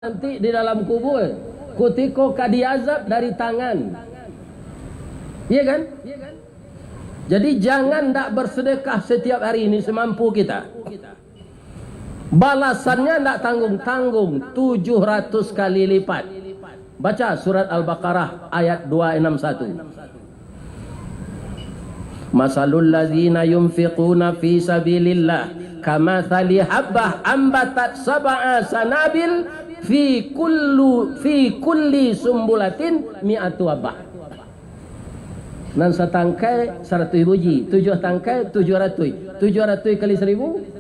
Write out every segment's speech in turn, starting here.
nanti di dalam kubur kutiko kadiazab dari tangan, iya kan? Jadi jangan tak bersedekah setiap hari ini semampu kita. Balasannya tak tanggung-tanggung, 700 kali lipat. Baca surat Al-Baqarah ayat 261. Masalul ladzina yunfiquna fi sabilillah kamathali habbah ambatat sab'a sanabil fi kulli sumbulatin mi'atu habbah. Nan satangkai 100 biji, 7 tangkai 700. 700 kali 1000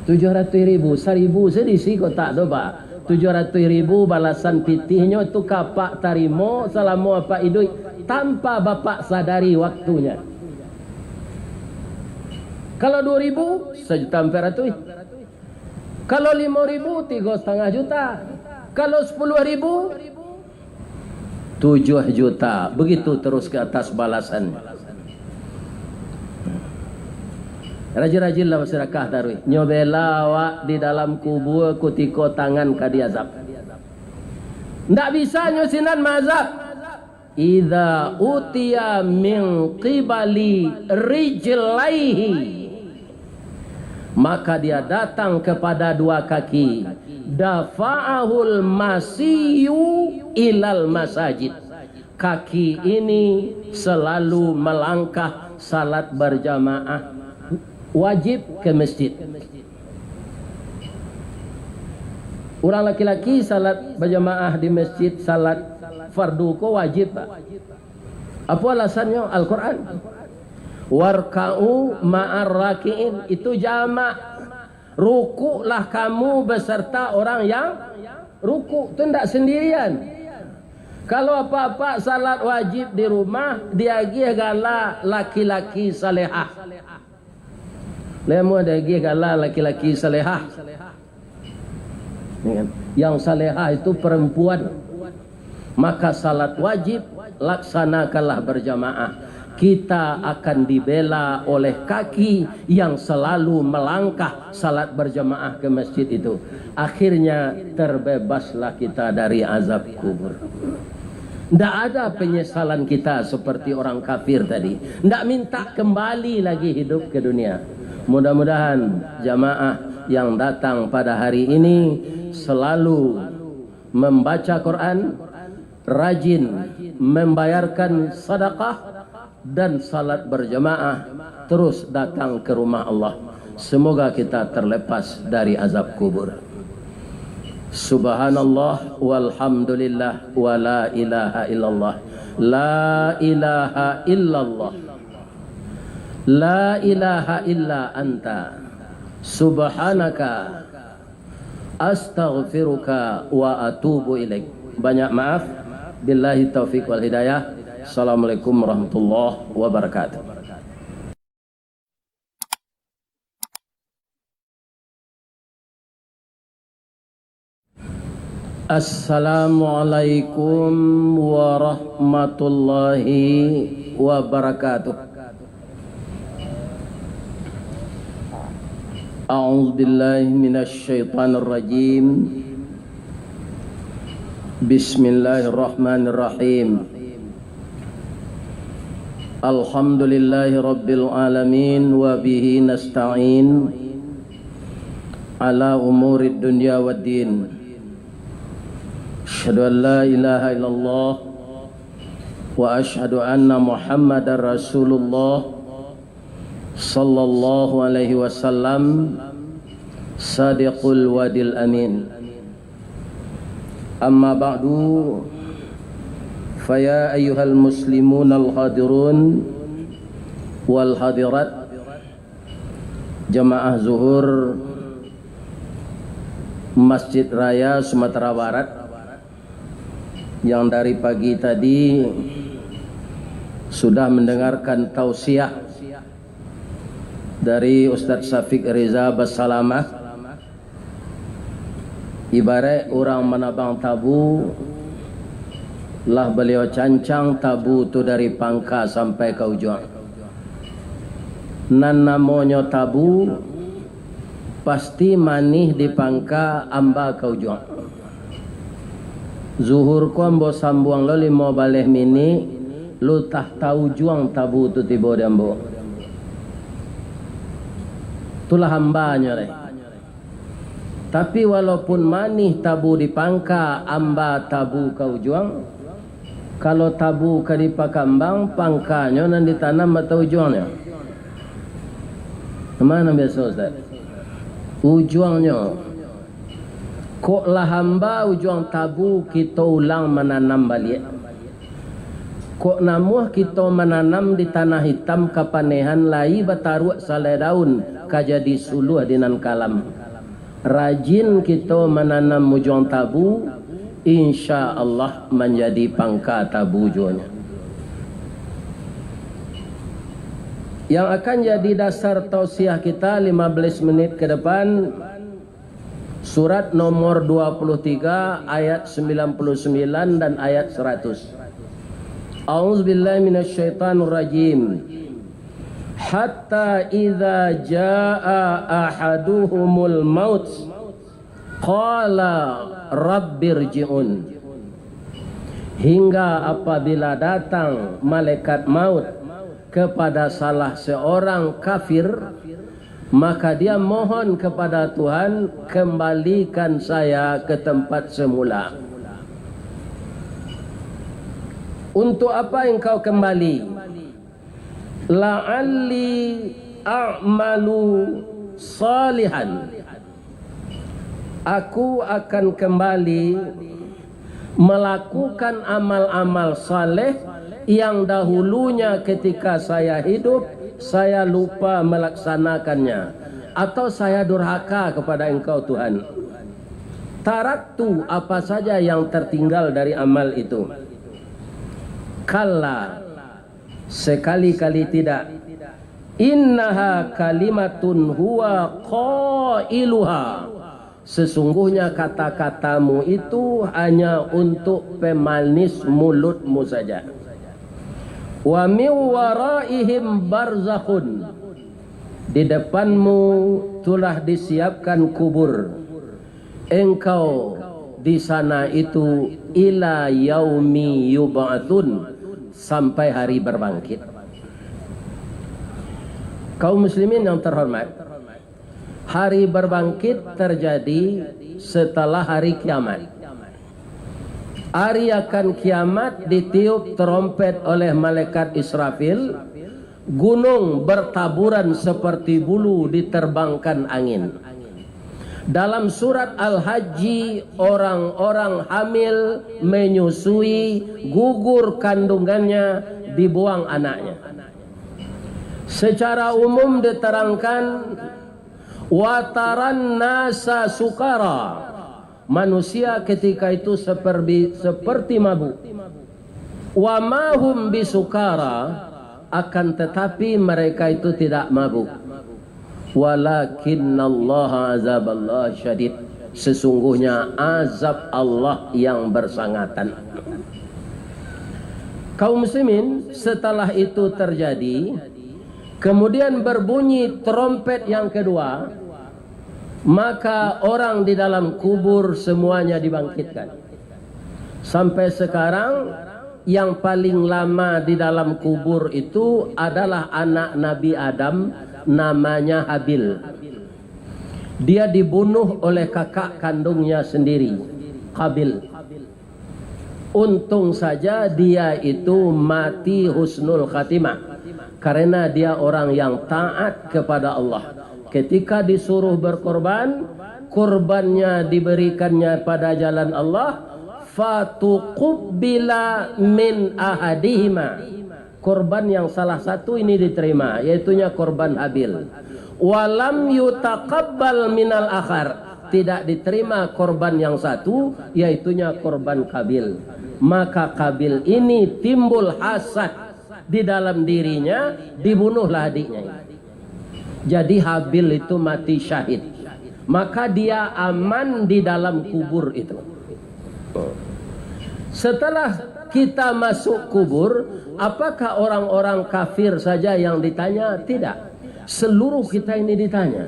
700.000, 1000 sedisi kok tak do ba. 700.000 balasan pitihnya tu kapak tarimo selama apa idui tanpa bapak sadari waktunya. Kalau 2.000 1.400.000. Kalau 5.000 3,5 juta. Kalau 10.000 7 juta. Begitu terus ke atas balasannya. Rajin-rajinlah masyarakat darui. Nyobela awak di dalam kubur kutiko tangan kadiazab. Ndak bisa nyusinan mazab. Idza utiya min qibali rijlaihi, maka dia datang kepada dua kaki. Dafa'ahul masiyu ilal masajid. Kaki ini selalu melangkah salat berjamaah wajib ke masjid. Orang laki-laki salat berjamaah di masjid, salat fardu ko wajib. Apa alasannya? Al-Quran. Warka'u ma'ar raki'in, itu jamak. Rukuklah kamu beserta orang yang rukuk. Itu tidak sendirian. Kalau apa-apa salat wajib di rumah, dia gala laki-laki salehah. Lemu ada gala laki-laki salehah. Yang salehah itu perempuan. Maka salat wajib laksanakanlah berjamaah. Kita akan dibela oleh kaki yang selalu melangkah salat berjamaah ke masjid itu. Akhirnya terbebaslah kita dari azab kubur. Tidak ada penyesalan kita seperti orang kafir tadi. Tidak minta kembali lagi hidup ke dunia. Mudah-mudahan jamaah yang datang pada hari ini selalu membaca Quran, rajin membayarkan sedekah dan salat berjamaah, terus datang ke rumah Allah. Semoga kita terlepas dari azab kubur. Subhanallah walhamdulillah wa la ilaha illallah. La ilaha illallah. La ilaha illa anta. Subhanaka astaghfiruka wa atubu ilaik. Banyak maaf. Billahi taufiq wal hidayah. Assalamualaikum warahmatullahi wabarakatuh. Assalamualaikum warahmatullahi wabarakatuh. A'udzu billahi minasy syaithanir rajim. Bismillahirrahmanirrahim. Alhamdulillahi rabbil alamin wa bihi nasta'in ala umurid dunya waddin. Asyhadu an la ilaha illallah wa asyhadu anna Muhammadar Rasulullah sallallahu alaihi wasallam sadiqul wadil amin. Amma ba'du, faya ayyuhal muslimun al-hadirun wal hadirat, jamaah zuhur Masjid Raya Sumatera Barat yang dari pagi tadi sudah mendengarkan tausiah dari Ustadz Syafiq Riza Bassalamah. Ibarat orang menabang tabu, lah beliau cancang tabu tu dari pangka sampai ke ujung. Nan namanya tabu pasti manih di pangka amba kau juang. Zuhur ko ambo sambuang lo limo baleh mini lu tah tahu juang tabu tu tibo dambo. Itulah hambanya le. Tapi walaupun manih tabu di pangka amba tabu kau juang, kalau tabu ka di pakambang pangkanya nan ditanam atau juangnya. Mana biasa Ustaz? Ujuangnya. Kok lah hamba ujuang tabu kita ulang menanam balik. Kok namuh kita menanam di tanah hitam kapanehan lai bataruak salai daun kajadi suluh dinan kalam. Rajin kita menanam ujuang tabu, insya Allah menjadi pangka tabu ujuangnya. Yang akan jadi dasar tausiah kita 15 menit ke depan, surat nomor 23 ayat 99 dan ayat 100. A'udzubillahi minasyaitonirrajim. Hatta idza jaa ahaduhumul maut qala rabbirji'un. Hingga apabila datang malaikat maut kepada salah seorang kafir, maka dia mohon kepada Tuhan, kembalikan saya ke tempat semula. Untuk apa engkau kembali? La'alli a'malu salihan. Aku akan kembali melakukan amal-amal saleh yang dahulunya ketika saya hidup saya lupa melaksanakannya, atau saya durhaka kepada engkau Tuhan. Taraktu apa saja yang tertinggal dari amal itu. Kalla, sekali-kali tidak. Innaha kalimatun huwa qailuha. Sesungguhnya kata-katamu itu hanya untuk pemanis mulutmu saja. Wa min waraihim barzakhun. Di depanmu telah disiapkan kubur. Engkau di sana itu ila yaumi yub'atsun, sampai hari berbangkit. Kaum muslimin yang terhormat, hari berbangkit terjadi setelah hari kiamat. Hari akan kiamat ditiup trompet oleh malaikat Israfil, gunung bertaburan seperti bulu diterbangkan angin. Dalam surat Al-Hajj, orang-orang hamil menyusui, gugur kandungannya, dibuang anaknya. Secara umum diterangkan, wataran nasa sukara. Manusia ketika itu seperti mabuk. Wa mahum bisukara, akan tetapi mereka itu tidak mabuk. Walakinnallaha azaballah syadid. Sesungguhnya azab Allah yang bersangatan. Kaum muslimin, setelah itu terjadi, kemudian berbunyi trompet yang kedua, maka orang di dalam kubur semuanya dibangkitkan. Sampai sekarang yang paling lama di dalam kubur itu adalah anak Nabi Adam, namanya Habil. Dia dibunuh oleh kakak kandungnya sendiri, Qabil. Untung saja dia itu mati husnul khatimah, karena dia orang yang taat kepada Allah. Ketika disuruh berkorban, korbannya diberikannya pada jalan Allah. Fatuqubbila min ahadihima. Korban yang salah satu ini diterima, yaitunya korban Habil. Walam yutaqabbal minal akhar. Tidak diterima korban yang satu, yaitunya korban Qabil. Maka Qabil ini timbul hasad di dalam dirinya, dibunuhlah adiknya. Jadi Habil itu mati syahid. Maka dia aman di dalam kubur itu. Setelah kita masuk kubur, apakah orang-orang kafir saja yang ditanya? Tidak. Seluruh kita ini ditanya.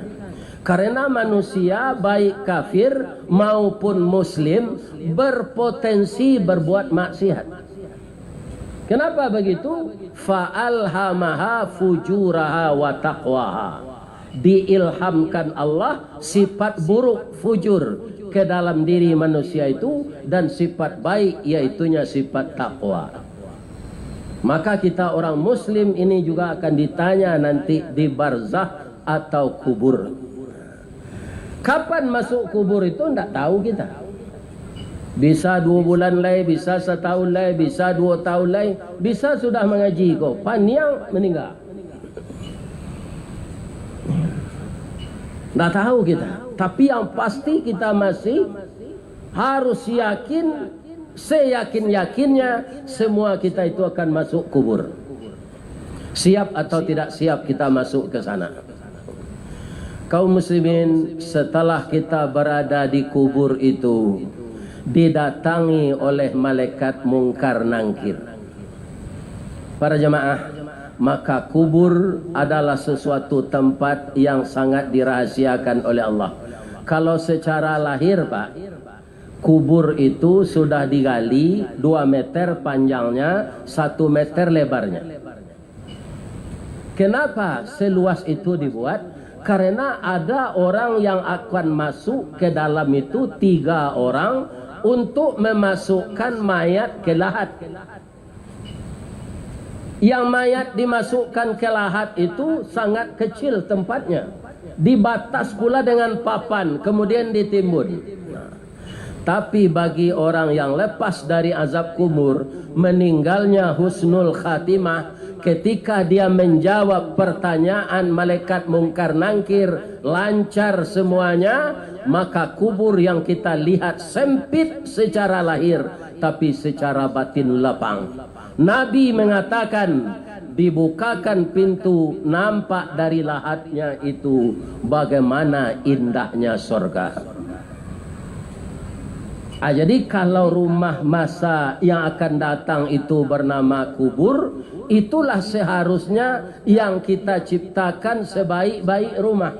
Karena manusia baik kafir maupun muslim berpotensi berbuat maksiat. Kenapa begitu? Fa'alhamaha fujuraha wa taqwaha. Diilhamkan Allah sifat buruk fujur ke dalam diri manusia itu, dan sifat baik yaitunya sifat takwa. Maka kita orang muslim ini juga akan ditanya nanti di barzah atau kubur. Kapan masuk kubur itu tidak tahu kita. Bisa 2 bulan lagi, bisa 1 tahun lagi, bisa 2 tahun lagi, bisa sudah mengaji kok, paniang meninggal. Tidak tahu kita. Tapi yang pasti kita masih harus yakin, seyakin-yakinnya semua kita itu akan masuk kubur. Siap atau tidak siap kita masuk ke sana. Kaum muslimin, setelah kita berada di kubur itu didatangi oleh malaikat mungkar nangkir. Para jemaah, maka kubur adalah sesuatu tempat yang sangat dirahasiakan oleh Allah. Kalau secara lahir, Pak, kubur itu sudah digali 2 meter panjangnya, 1 meter lebarnya. Kenapa seluas itu dibuat? Karena ada orang yang akan masuk ke dalam itu, 3 orang untuk memasukkan mayat ke lahat. Yang mayat dimasukkan ke lahat itu sangat kecil tempatnya, dibatas pula dengan papan, kemudian ditimbun. Tapi bagi orang yang lepas dari azab kubur, meninggalnya husnul khatimah ketika dia menjawab pertanyaan malaikat mungkar nangkir lancar semuanya, maka kubur yang kita lihat sempit secara lahir tapi secara batin lapang. Nabi mengatakan dibukakan pintu, nampak dari lahatnya itu bagaimana indahnya surga. Jadi kalau rumah masa yang akan datang itu bernama kubur, itulah seharusnya yang kita ciptakan sebaik-baik rumah.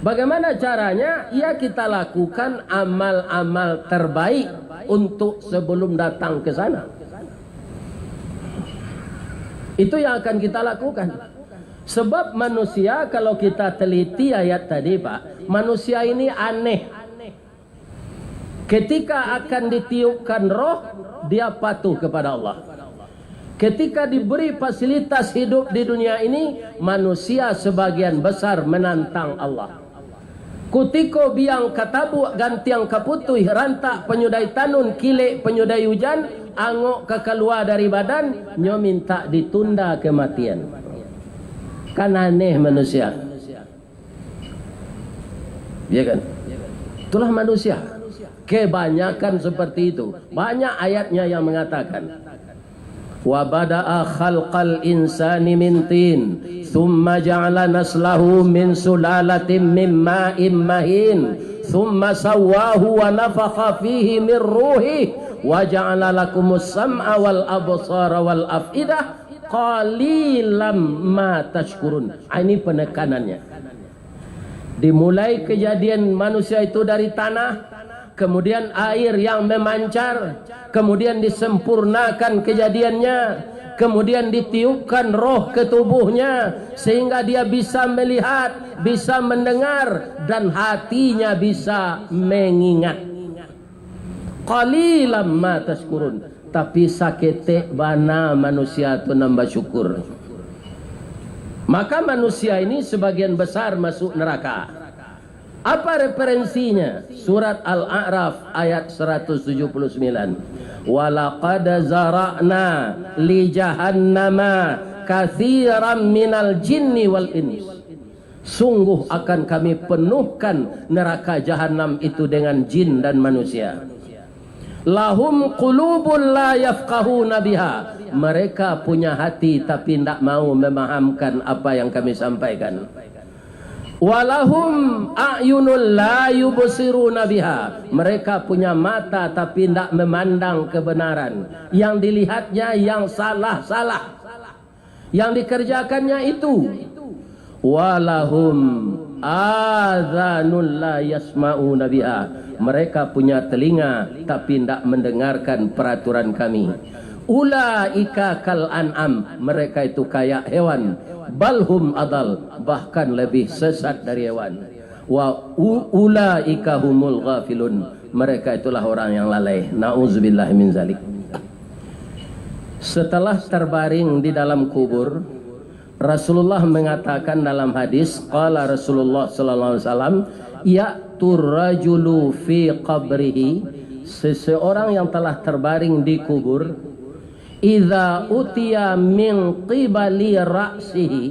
Bagaimana caranya? Ya kita lakukan amal-amal terbaik untuk sebelum datang ke sana. Itu yang akan kita lakukan. Sebab manusia, kalau kita teliti ayat tadi, Pak, manusia ini aneh. Ketika akan ditiupkan roh, dia patuh kepada Allah. Ketika diberi fasilitas hidup di dunia ini, manusia sebagian besar menantang Allah. Kutiko biang katabu gantiang kaputui, rantak penyudai tanun, kilek penyudai hujan, angok kekeluar dari badan, nyo minta ditunda kematian. Kan aneh manusia. Ya kan? Itulah manusia. Kebanyakan seperti itu. Banyak ayatnya yang mengatakan wa bada'a khalqal insani min tin thumma ja'ala naslahu min sulalatin min ma'in mahin thumma sawwahu wa nafakha fihi min ruhi wa ja'ala lakumus sam'a wal absara wal afidah qalilam ma tashkurun. Ini penekanannya. Dimulai kejadian manusia itu dari tanah, kemudian air yang memancar, kemudian disempurnakan kejadiannya, kemudian ditiupkan roh ke tubuhnya sehingga dia bisa melihat, bisa mendengar, dan hatinya bisa mengingat. Qalilam ma tashkurun. Tapi sakete bana manusia itu nambah syukur. Maka manusia ini sebagian besar masuk neraka. Apa referensinya? Surat Al-A'raf ayat 179. Walaqad zara'na li jahannama katsiran minal jinni wal ins. Sungguh akan kami penuhkan neraka jahanam itu dengan jin dan manusia. Lahum qulubun la yafqahuna biha. Mereka punya hati tapi tidak mau memahamkan apa yang kami sampaikan. Walahum a'yunul la yubsiruna biha. Mereka punya mata tapi tidak memandang kebenaran. Yang dilihatnya yang salah-salah. Yang dikerjakannya itu. Walahum adzanun la yasma'una biha. Mereka punya telinga tapi tidak mendengarkan peraturan kami. Ulaika kal an'am, mereka itu kayak hewan. Balhum adal, bahkan lebih sesat dari hewan. Wa ulaika humul ghafilun, mereka itulah orang yang lalai. Nauzubillah min zalik. Setelah terbaring di dalam kubur, Rasulullah mengatakan dalam hadis, qala Rasulullah sallallahu alaihi wasallam, ya'tur rajulu fi qabrihi, seseorang yang telah terbaring di kubur, idza utiya min qibali ra'sihi,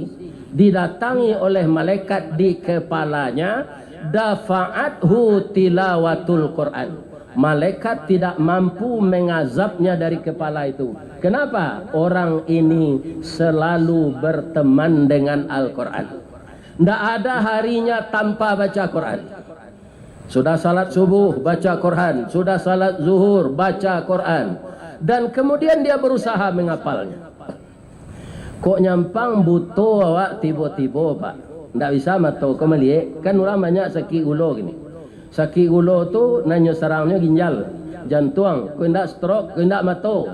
didatangi oleh malaikat di kepalanya, dafa'athu tilawatul Quran. Malaikat tidak mampu mengazabnya dari kepala itu. Kenapa? Orang ini selalu berteman dengan Al-Quran. Tidak ada harinya tanpa baca Quran. Sudah salat subuh, baca Quran. Sudah salat zuhur, baca Quran. Dan kemudian dia berusaha menghafalnya. Kok nyampang butuh awak tiba-tiba, Pak? Tidak bisa matau kembali. Kan orang banyak sakit ulo gini. Sakit ulo tu nanya sarangnya ginjal, jantung, kau tidak stroke, kau tidak matau.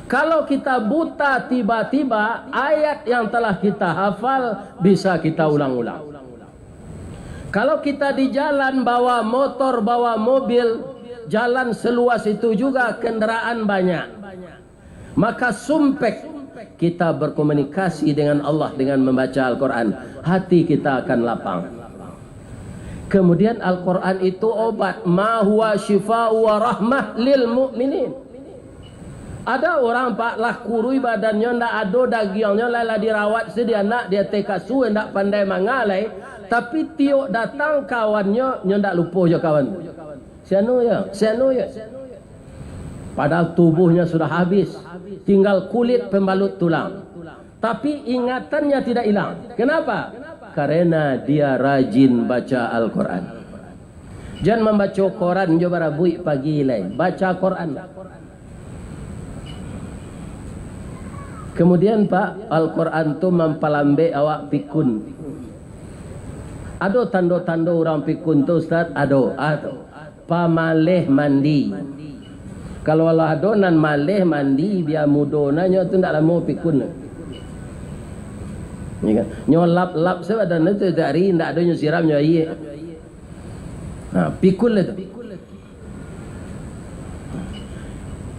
Kalau kita buta tiba-tiba, ayat yang telah kita hafal bisa kita ulang-ulang. Kalau kita di jalan bawa motor, bawa mobil, jalan seluas itu juga kendaraan banyak, maka sumpek kita berkomunikasi dengan Allah dengan membaca Al-Quran, hati kita akan lapang. Kemudian Al-Quran itu obat, ma huwa syifa'u wa rahmah lil mu'minin. Ada orang Pak lah kurui badannya, ndak ada dagingnya, lala dirawat sedia nak dia tekasu, ndak pandai mangalai, tapi tiok datang kawannya, ndak lupa je kawan. Sianu ya. Padahal tubuhnya sudah habis, tinggal kulit pembalut tulang. Tapi ingatannya tidak hilang. Kenapa? Karena dia rajin baca Al-Quran. Jangan membaca Quran coba rabui pagi lain. Baca Quran. Kemudian Pak, Al-Quran tu mempalambe awak pikun. Ada tanda-tanda orang pikun tu Ustaz? Ada. Pamaleh mandi. Kalau Allah adonan maleh mandi, biar mudonanya tu tak lama pikun. Nyo lap-lap sebadan itu dari ndak ada nyo siramnya iya. Nah, pikul itu.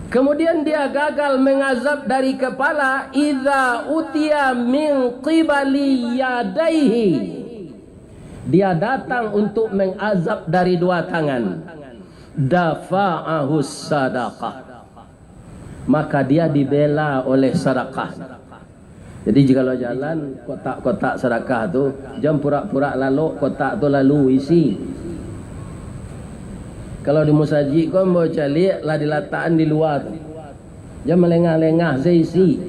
Kemudian dia gagal mengazab dari kepala, idza utiya min qibali yadaihi. Dia datang untuk mengazab dari dua tangan. Dafa'ahus sadaqah. Maka dia dibela oleh sedekah. Jadi jika lo jalan kotak-kotak sedekah tu, jam pura-pura lalu kotak tu lalu isi. Kalau di musajid kau mau cari lah diletakkan di luar. Jam melengah-lengah saya isi.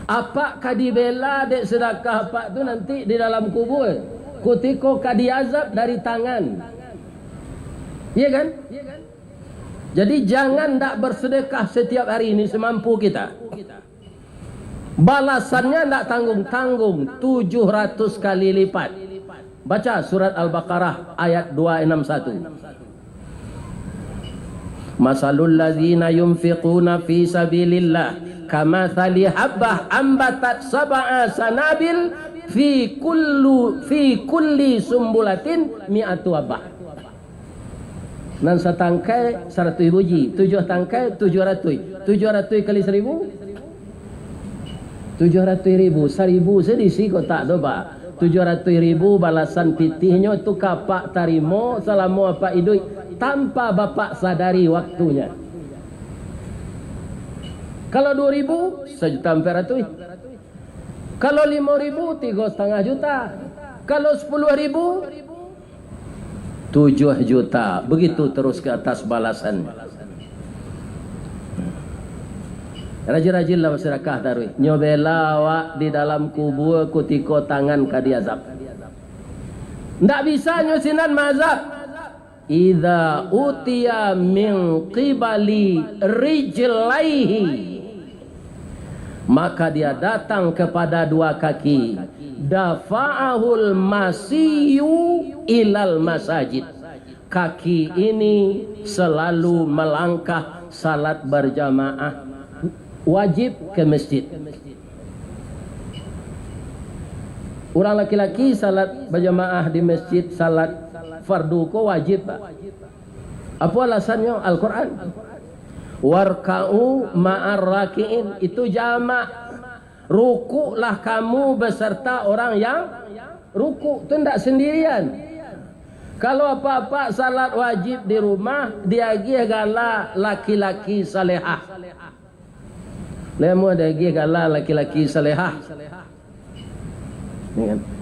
Apakah dibela dek sedekah apa tu nanti di dalam kubur? Kutiko kadiazab dari tangan. Iya kan? Jadi jangan tak bersedekah setiap hari ini semampu kita. Balasannya tidak tanggung-tanggung, 700 kali lipat. Baca surat Al-Baqarah ayat 261. Masalul ladzina yunfiquna fi sabilillah kamathali habbah ambatat sab'a sanabil fi kulli sumbulatin mi'atu habbah. Nan satangkai 100 biji, 7 tangkai 700. 700 kali 1000 700.000, 1.000 sedisi kotak tu Pak. 700.000 balasan pitihnya tu kapak tarimo selama apa hidup tanpa bapak sadari waktunya. Kalau 2.000 1.400.000. Kalau 5.000 3,5 juta. Kalau 10.000 7 juta. Begitu terus ke atas balasannya. Rajin-rajinlah bersedekah taruh. Nyobela awak di dalam kubur kutiko tangan kadiazab. Ndak bisa nyusinan mazab. Idza utiya min qibali rijlaihi, maka dia datang kepada dua kaki. dafa'ahul masiyu ilal masajid. Kaki ini selalu melangkah salat berjamaah wajib ke masjid. Orang laki-laki salat berjamaah di masjid, salat fardu ko wajib, Pak. Apa alasannya? Al-Quran. Warka'u ma'ar raki'in, itu jamak. Rukuklah kamu beserta orang yang rukuk. Itu tidak sendirian. Kalau apa-apa salat wajib di rumah, dia gala laki-laki salehah. Lemu dia gala laki-laki salehah.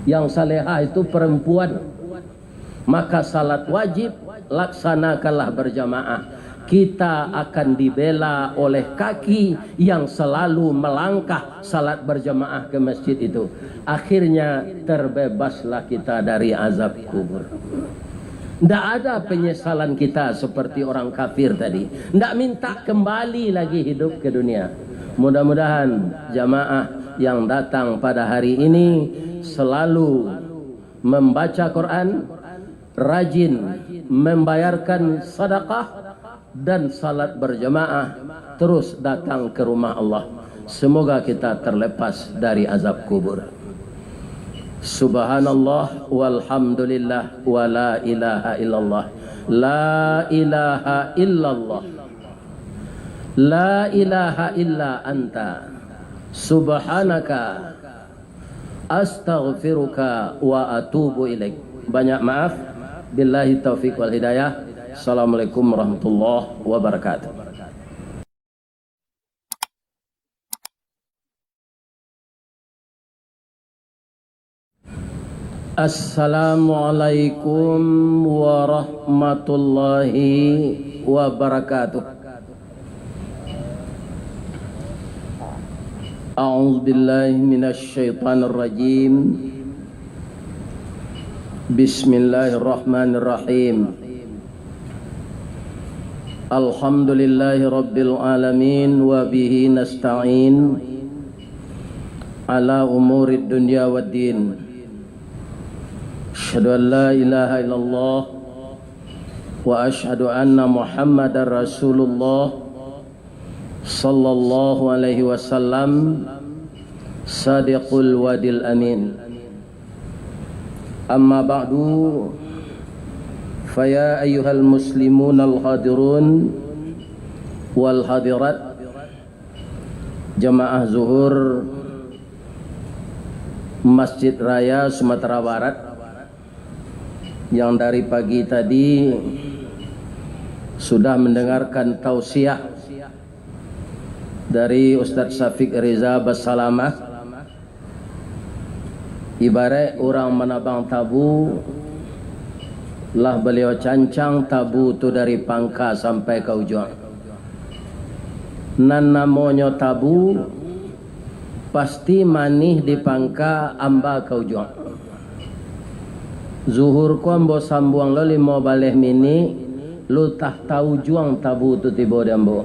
Yang salehah itu perempuan. Maka salat wajib laksanakanlah berjamaah. Kita akan dibela oleh kaki yang selalu melangkah salat berjamaah ke masjid itu. Akhirnya terbebaslah kita dari azab kubur. Tidak ada penyesalan kita seperti orang kafir tadi. Tidak minta kembali lagi hidup ke dunia. Mudah-mudahan jamaah yang datang pada hari ini selalu membaca Quran, rajin membayarkan sedekah dan salat berjamaah, terus datang ke rumah Allah. Semoga kita terlepas dari azab kubur. Subhanallah walhamdulillah wa la ilaha illallah. La ilaha illallah. La ilaha illa anta. Subhanaka astaghfiruka wa atubu ilaik. Banyak maaf. Billahi taufiq wal hidayah. Assalamualaikum warahmatullahi wabarakatuh. Assalamualaikum warahmatullahi wabarakatuh. A'udzu billahi minasy syaithanir rajim. Bismillahirrahmanirrahim. Alhamdulillahi rabbil alamin wa bihi nasta'in ala umurid dunya waddin. Asyhadu an la ilaha illallah wa asyhadu anna Muhammadar Rasulullah sallallahu alaihi wasallam sadiqul wadil amin. Amma ba'du, faya ayyuhal muslimun al-hadirun wal hadirat, jamaah zuhur Masjid Raya Sumatera Barat yang dari pagi tadi sudah mendengarkan tausiah dari Ustadz Syafiq Riza Basalamah. Ibarat orang menabang tabu, lah beliau cancang tabu tu dari pangka sampai ke ujung. Nan namanya tabu pasti manih di pangka amba ke ujung. Zuhur ko ambo sambuang lo limo baleh mini, lu tak tahu juang tabu tu tiba dambo.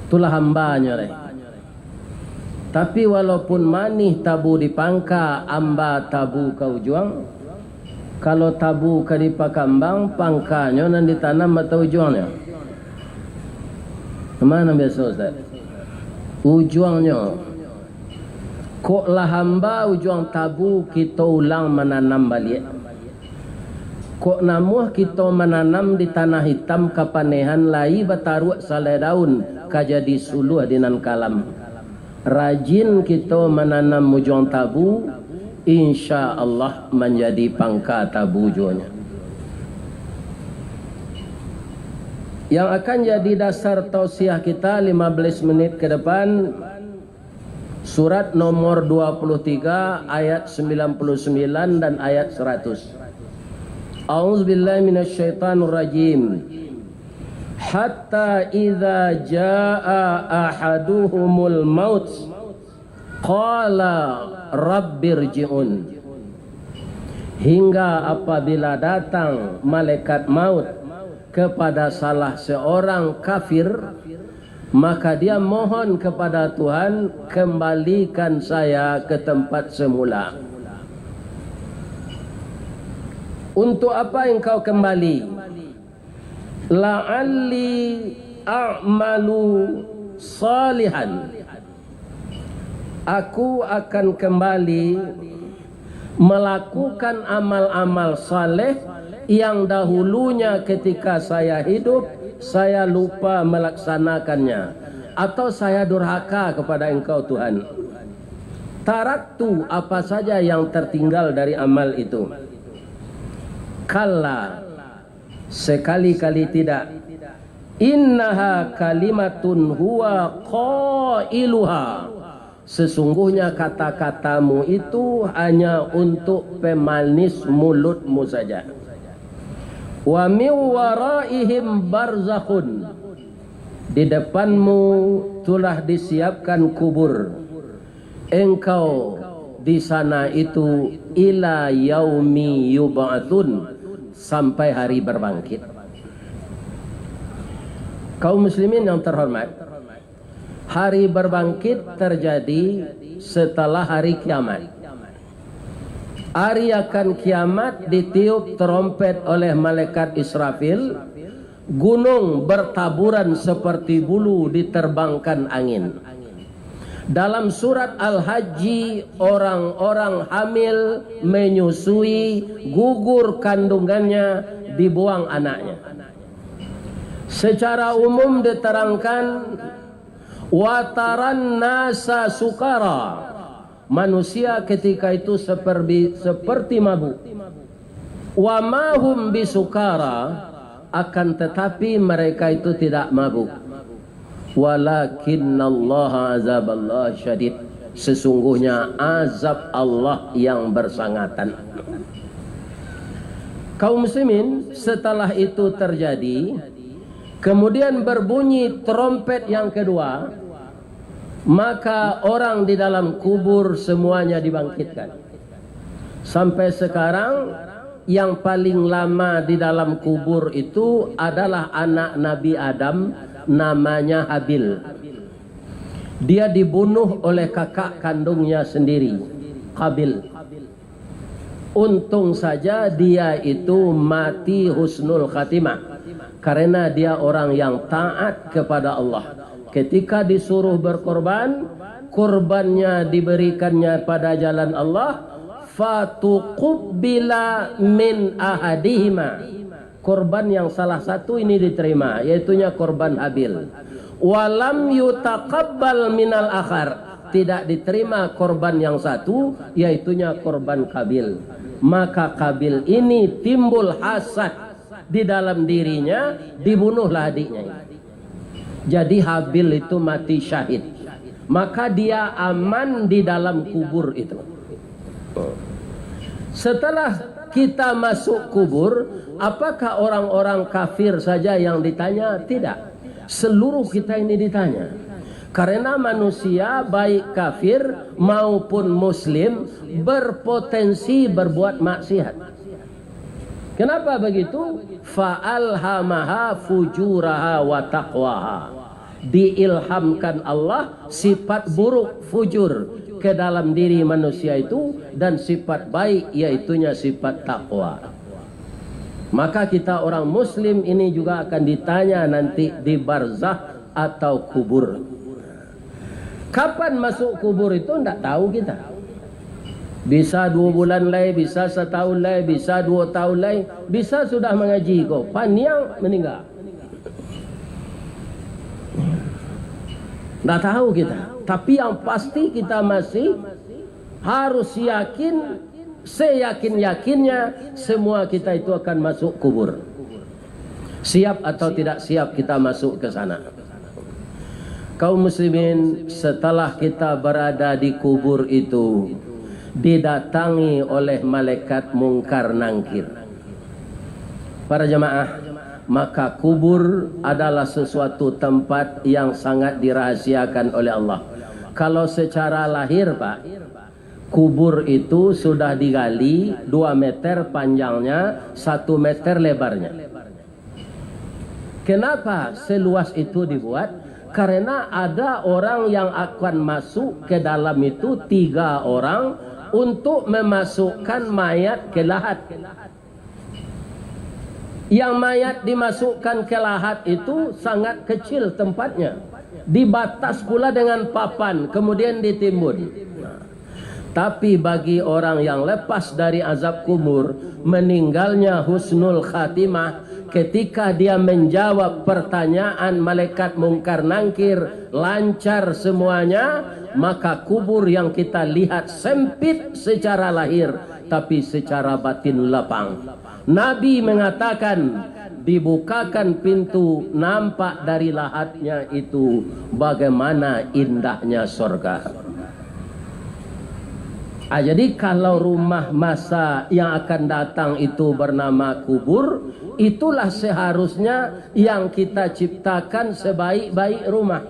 Itulah hambanya leh. Tapi walaupun manih tabu di pangka, amba tabu ke ujung. Kalau tabu ke di pakambang, pangkanya nan ditanam atau ujungnya? Mana biasa Ustaz? Ujungnya. Kok lah hamba ujung tabu kita ulang menanam balik. Kok namuh kita menanam di tanah hitam kapanehan lai bataruak saleh daun kajadi suluh dinan kalam. Rajin kita menanam ujung tabu, insya Allah menjadi pangka tabu ujungnya. Yang akan jadi dasar tausiah kita 15 menit ke depan, surat nomor 23 ayat 99 dan ayat 100. A'udzubillahi minasyaitonir rajim. Hatta idza jaa ahaduhumul maut qala rabbirji'un. Hingga apabila datang malaikat maut kepada salah seorang kafir, maka dia mohon kepada Tuhan, kembalikan saya ke tempat semula. Untuk apa engkau kembali? La'alli a'malu salihan. Aku akan kembali melakukan amal-amal saleh yang dahulunya ketika saya hidup saya lupa melaksanakannya, atau saya durhaka kepada engkau Tuhan. Taraktu, apa saja yang tertinggal dari amal itu. Kalla, sekali-kali tidak. Innaha kalimatun huwa qailuha. Sesungguhnya kata-katamu itu hanya untuk pemanis mulutmu saja. Wa min waraihim barzakhun. Di depanmu telah disiapkan kubur. Engkau di sana itu ila yaumi yub'atsun, sampai hari berbangkit. Kaum muslimin yang terhormat, hari berbangkit terjadi setelah hari kiamat. Hari akan kiamat ditiup trompet oleh malaikat Israfil, gunung bertaburan seperti bulu diterbangkan angin. Dalam surat Al-Hajj, orang-orang hamil menyusui, gugur kandungannya, dibuang anaknya. Secara umum diterangkan, wataran nasa sukara. Manusia ketika itu seperti mabuk. Wa mahum bisukara, akan tetapi mereka itu tidak mabuk. Walakinnallaha azaballah syadid. Sesungguhnya azab Allah yang bersangatan. Kaum muslimin, setelah itu terjadi, kemudian berbunyi trompet yang kedua, maka orang di dalam kubur semuanya dibangkitkan. Sampai sekarang yang paling lama di dalam kubur itu adalah anak Nabi Adam, namanya Habil. Dia dibunuh oleh kakak kandungnya sendiri, Qabil. Untung saja dia itu mati husnul khatimah, karena dia orang yang taat kepada Allah. Ketika disuruh berkorban, korbannya diberikannya pada jalan Allah. Fatuqubbila min ahadihima. Korban yang salah satu ini diterima, yaitunya korban Habil. Walam yutaqabbal minal akhar. Tidak diterima korban yang satu, yaitunya korban Qabil. Maka Qabil ini timbul hasad di dalam dirinya, dibunuhlah adiknya. Jadi Habil itu mati syahid. Maka dia aman di dalam kubur itu. Setelah kita masuk kubur, apakah orang-orang kafir saja yang ditanya? Tidak. Seluruh kita ini ditanya. Karena manusia baik kafir maupun muslim berpotensi berbuat maksiat. Kenapa begitu? Fa'alhamaha fujuraha wa taqwaha. Diilhamkan Allah sifat buruk, fujur, ke dalam diri manusia itu, dan sifat baik, yaitunya sifat takwa. Maka kita orang muslim ini juga akan ditanya nanti di barzakh atau kubur. Kapan masuk kubur itu tidak tahu kita. Bisa 2 bulan lagi, bisa 1 tahun lagi, bisa 2 tahun lagi, bisa sudah mengaji kok, paniang meninggal. Tidak tahu kita. Tapi yang pasti kita masih harus yakin, seyakin-yakinnya semua kita itu akan masuk kubur. Siap atau tidak siap kita masuk ke sana. Kaum muslimin, setelah kita berada di kubur itu, didatangi oleh malaikat mungkar nangkir. Para jemaah, maka kubur adalah sesuatu tempat yang sangat dirahasiakan oleh Allah. Kalau secara lahir, Pak, kubur itu sudah digali 2 meter panjangnya, 1 meter lebarnya. Kenapa seluas itu dibuat? Karena ada orang yang akan masuk ke dalam itu 3 orang untuk memasukkan mayat ke lahat. Yang mayat dimasukkan ke lahat itu sangat kecil tempatnya, dibatas pula dengan papan, kemudian ditimbun. Tapi bagi orang yang lepas dari azab kubur, meninggalnya husnul khatimah ketika dia menjawab pertanyaan malaikat mungkar nangkir, lancar semuanya, maka kubur yang kita lihat sempit secara lahir, tapi secara batin lapang. Nabi mengatakan, dibukakan pintu, nampak dari lahatnya itu bagaimana indahnya surga. Jadi kalau rumah masa yang akan datang itu bernama kubur, itulah seharusnya yang kita ciptakan sebaik-baik rumah.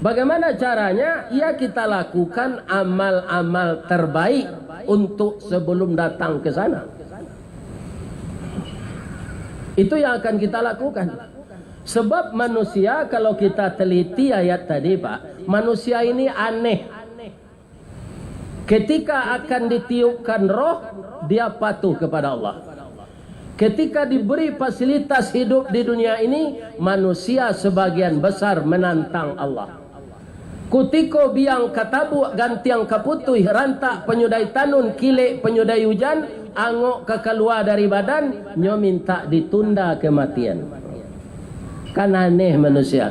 Bagaimana caranya? Ya kita lakukan amal-amal terbaik untuk sebelum datang ke sana. Itu yang akan kita lakukan. Sebab manusia, kalau kita teliti ayat tadi Pak, manusia ini aneh. Ketika akan ditiupkan roh, dia patuh kepada Allah. Ketika diberi fasilitas hidup di dunia ini, manusia sebagian besar menantang Allah. Kutiko biang katabu gantiang kaputuh rantak penyudai tanun kilek penyudai hujan angok kekeluar dari badan nyo minta ditunda kematian. Kan aneh manusia,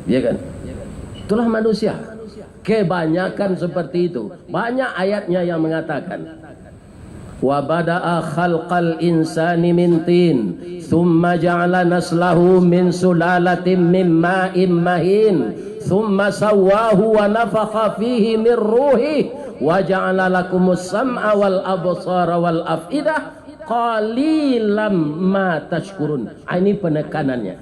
ya kan? Itulah manusia. Kebanyakan seperti itu. Banyak ayatnya yang mengatakan wa bada'a khalqal insani min tin thumma ja'ala naslahu min sulalatin min ma'in mahin thumma sawwahu wa nafakha fihi min ruhi wa ja'ala lakumus sam'a wal absara wal afidah qalilam ma tashkurun. Ini penekanannya.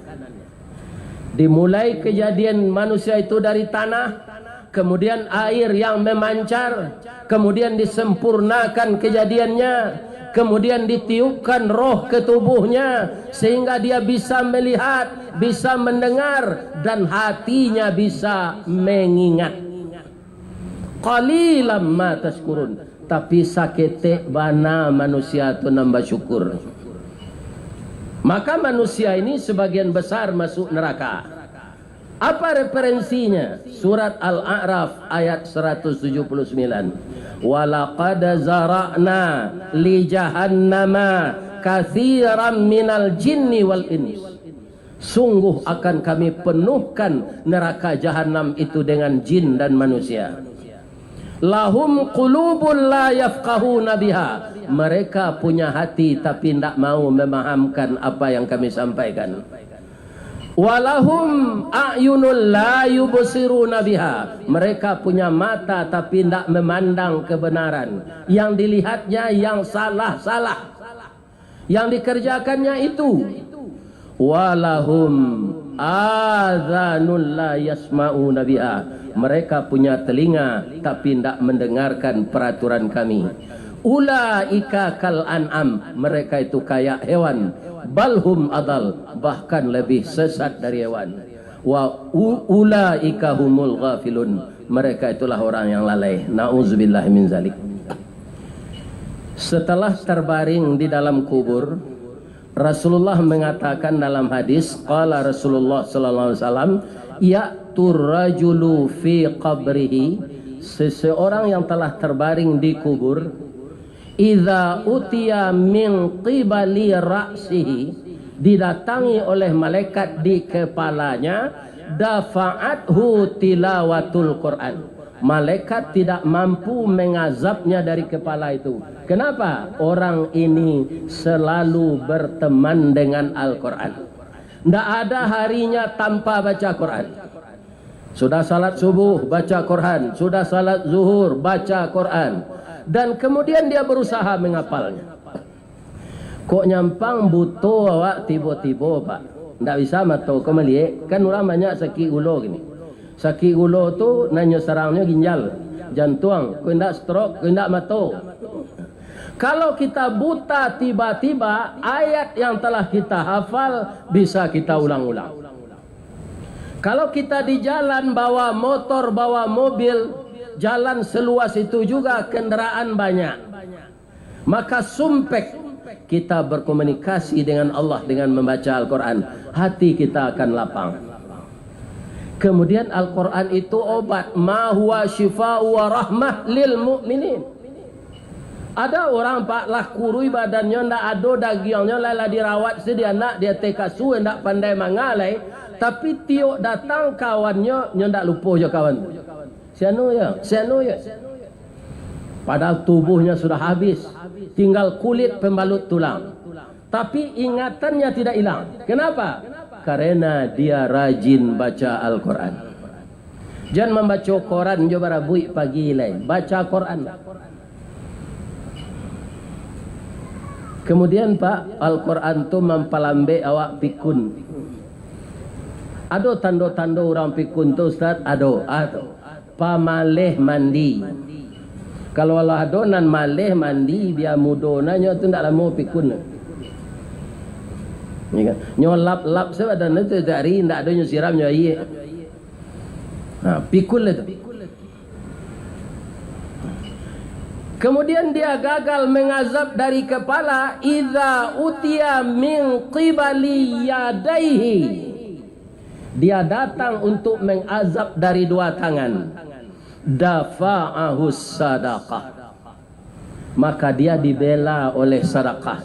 Dimulai kejadian manusia itu dari tanah, kemudian air yang memancar, kemudian disempurnakan kejadiannya, kemudian ditiupkan roh ke tubuhnya sehingga dia bisa melihat, bisa mendengar, dan hatinya bisa mengingat. Qalilam ma tashkurun. Tapi sakete bana manusia itu nambah syukur. Maka manusia ini sebagian besar masuk neraka. Apa referensinya? Surat Al-A'raf ayat 179. Walaqad zara'na li jahannama katsiran minal jinni wal ins. Sungguh akan kami penuhkan neraka jahanam itu dengan jin dan manusia. Lahum qulubun la yafqahuna biha. Mereka punya hati tapi tidak mau memahamkan apa yang kami sampaikan. Walahum a'yunul la yubsiruna biha. Mereka punya mata tapi tidak memandang kebenaran. Yang dilihatnya yang salah-salah, yang dikerjakannya itu. Walahum adzanul la yasma'una biha. Mereka punya telinga tapi tidak mendengarkan peraturan kami. Ulaika kal an'am. Mereka itu kayak hewan. Balhum adal, bahkan lebih sesat dari hewan. Wa ulaika humul ghafilun. Mereka itulah orang yang lalai. Nauzubillah min zalik. Setelah terbaring di dalam kubur, Rasulullah mengatakan dalam hadis, qala Rasulullah sallallahu alaihi wasallam, ya'tur rajulu fi qabrihi. Seseorang yang telah terbaring di kubur, idza utiya min qibali ra'sihi, didatangi oleh malaikat di kepalanya, dafa'athu tilawatul Quran. Malaikat tidak mampu mengazabnya dari kepala itu. Kenapa? Orang ini selalu berteman dengan Al-Quran. Tidak ada harinya tanpa baca Quran. Sudah salat subuh baca Quran, sudah salat zuhur baca Quran, dan kemudian dia berusaha menghafalnya. Kok nyampang butuh awak tiba-tiba Pak, tidak bisa matau kembali. Kan orang banyak sakit ulo gini. Sakit ulo tu nanya serangnya ginjal, jantung, kau tidak stroke, kau tidak matau. Kalau kita buta tiba-tiba, ayat yang telah kita hafal bisa kita ulang-ulang. Kalau kita di jalan bawa motor, bawa mobil, jalan seluas itu juga kendaraan banyak, maka sumpek kita berkomunikasi dengan Allah dengan membaca Al-Quran, hati kita akan lapang. Kemudian Al-Quran itu obat, ma huwa syifa'u wa rahmah lil mu'minin. Ada orang pak lah kurui badannya, ndak ada dagingnya, lala dirawat sedia nak dia tekasu, ndak pandai mangalai, tapi tiok datang kawannya, ndak lupa je kawan. Sianu ya. Padahal tubuhnya sudah habis, tinggal kulit pembalut tulang. Tapi ingatannya tidak hilang. Kenapa? Karena dia rajin baca Al-Quran. Jangan membaca Quran coba rabui pagi lain, baca Quran. Kemudian Pak, Al-Quran tu mempalambe awak pikun. Ada tanda-tanda orang pikun tu Ustaz? Ada. Pamaleh mandi. Kalau Allah adonan maleh mandi, biar mudonanya tu tak lama pikun. Nyolap-lap sebadan itu hari tak ada siramnya iya. Pikun lah tu. Kemudian dia gagal mengazab dari kepala, idza utiya min qibali yadaihi. Dia datang untuk mengazab dari dua tangan. Dafa'ahus sadaqah. Maka dia dibela oleh sedekah.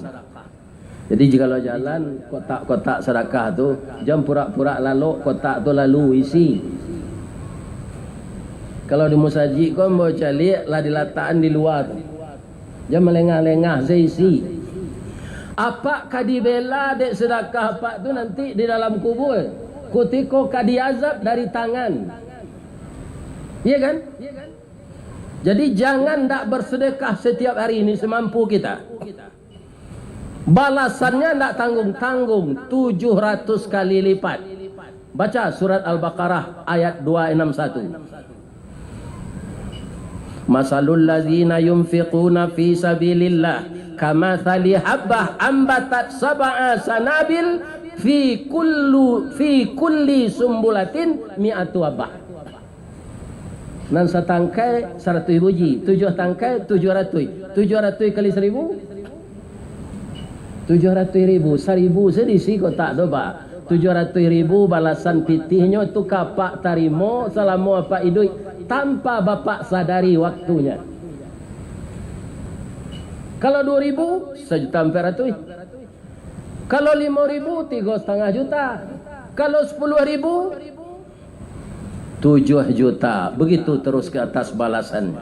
Jadi jika lo jalan kotak-kotak sedekah tu, jam pura-pura lalu kotak tu lalu isi. Kalau di masjid kau mau cari lah diletakkan di luar tu. Jangan melengah-lengah seisi. Apakah dibela dek sedekah apa tu nanti di dalam kubur? Ketika kadiazab dari tangan. Iya kan? Jadi jangan tak bersedekah setiap hari ini semampu kita. Balasannya tak tanggung-tanggung, 700 kali lipat. Baca surat Al-Baqarah ayat 261. Masalul ladzina yunfiquna fi sabilillah kamathali habbah ambatat sab'a sanabil fi kulli sumbulatin mi'atu habbah. Nan setangkai 100 biji, 7 tangkai 700. 700 kali 1000 700.000, 1000 sedisi kotak tu Pak. 700.000 balasan pitihnya tu kapak tarimo selama apa hidup tanpa bapak sadari waktunya. Kalau 2.000 1.400.000. Kalau 5.000 3,5 juta. Kalau 10.000 7 juta. Begitu terus ke atas balasan.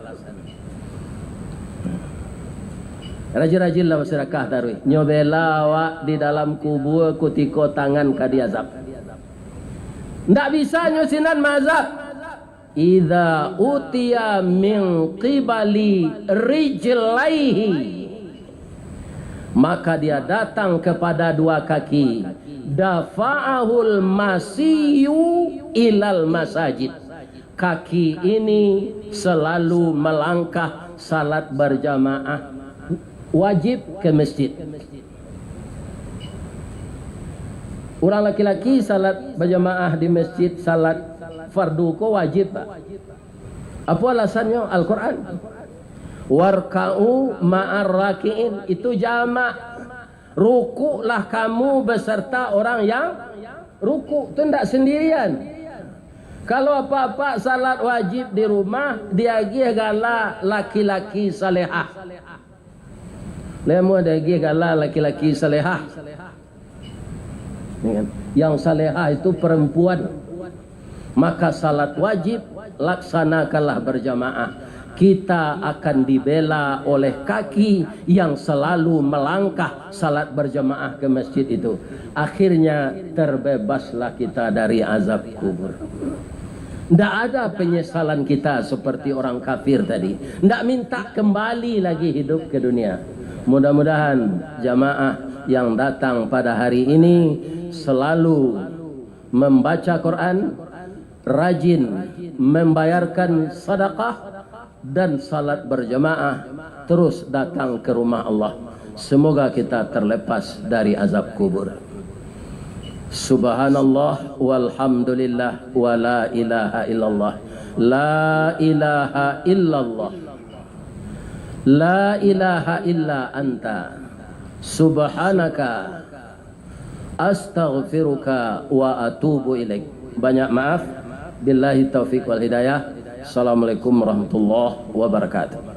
Rajin-rajinlah masyarakat darui. Nyobela awak di dalam kubur kutiko tangan kadiazab. Ndak bisa nyusinan mazab. Idza utiya min qibali rijlaihi. Maka dia datang kepada dua kaki. Dafa'ahul masiyu ilal masajid. Kaki ini selalu melangkah salat berjamaah. Wajib ke masjid. Orang laki-laki salat berjamaah di masjid, salat fardu ko wajib Pak. Apa alasannya? Al-Quran. Warka'u ma'ar raki'in, itu jamak. Rukuklah kamu beserta orang yang rukuk. Itu tidak sendirian. Kalau apa-apa salat wajib di rumah, dia gala laki-laki salehah. Lemu ada gala laki-laki salehah. Yang salehah itu perempuan. Maka salat wajib laksanakanlah berjamaah. Kita akan dibela oleh kaki yang selalu melangkah salat berjamaah ke masjid itu. Akhirnya terbebaslah kita dari azab kubur. Tidak ada penyesalan kita seperti orang kafir tadi. Tidak minta kembali lagi hidup ke dunia. Mudah-mudahan jamaah yang datang pada hari ini selalu membaca Quran, rajin membayarkan sedekah, dan salat berjamaah, terus datang ke rumah Allah. Semoga kita terlepas dari azab kubur. Subhanallah walhamdulillah wa la ilaha illallah. La ilaha illallah. La ilaha illa anta. Subhanaka astaghfiruka wa atubu ilaik. Banyak maaf. Billahi taufiq wal hidayah. Assalamualaikum warahmatullahi wabarakatuh.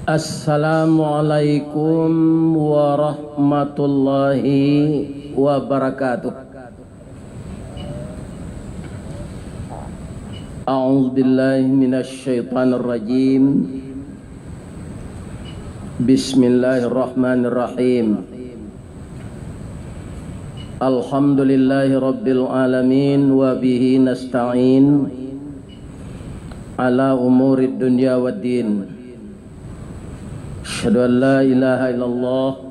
Assalamualaikum warahmatullahi wabarakatuh. A'udzu billahi minasy syaithanir rajim. Bismillahirrahmanirrahim. Alhamdulillahi rabbil alamin wa bihi nasta'in ala umurid dunya waddin. Asyhadu an la ilaha illallah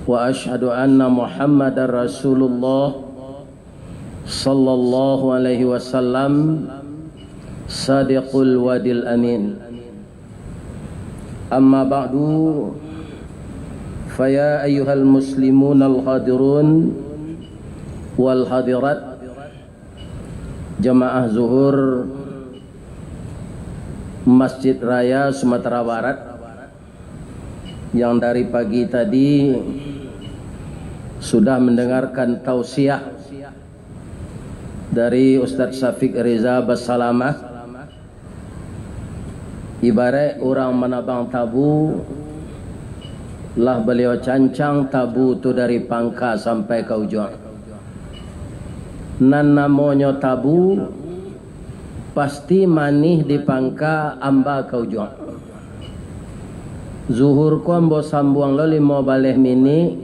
wa asyhadu anna Muhammadar Rasulullah sallallahu alaihi wasallam sadiqul wadil amin. Amma ba'du, faya ayyuhal muslimun al hadirun wal hadirat, jamaah zuhur Masjid Raya Sumatera Barat yang dari pagi tadi sudah mendengarkan tausiah dari Ustadz Syafiq Riza Bassalamah. Ibarat orang menabang tabu, lah beliau cancang tabu tu dari pangka sampai ke ujung. Nan namanya tabu pasti manih di pangka amba ke ujung. Zuhur ko ambo sambuang lo limo baleh mini,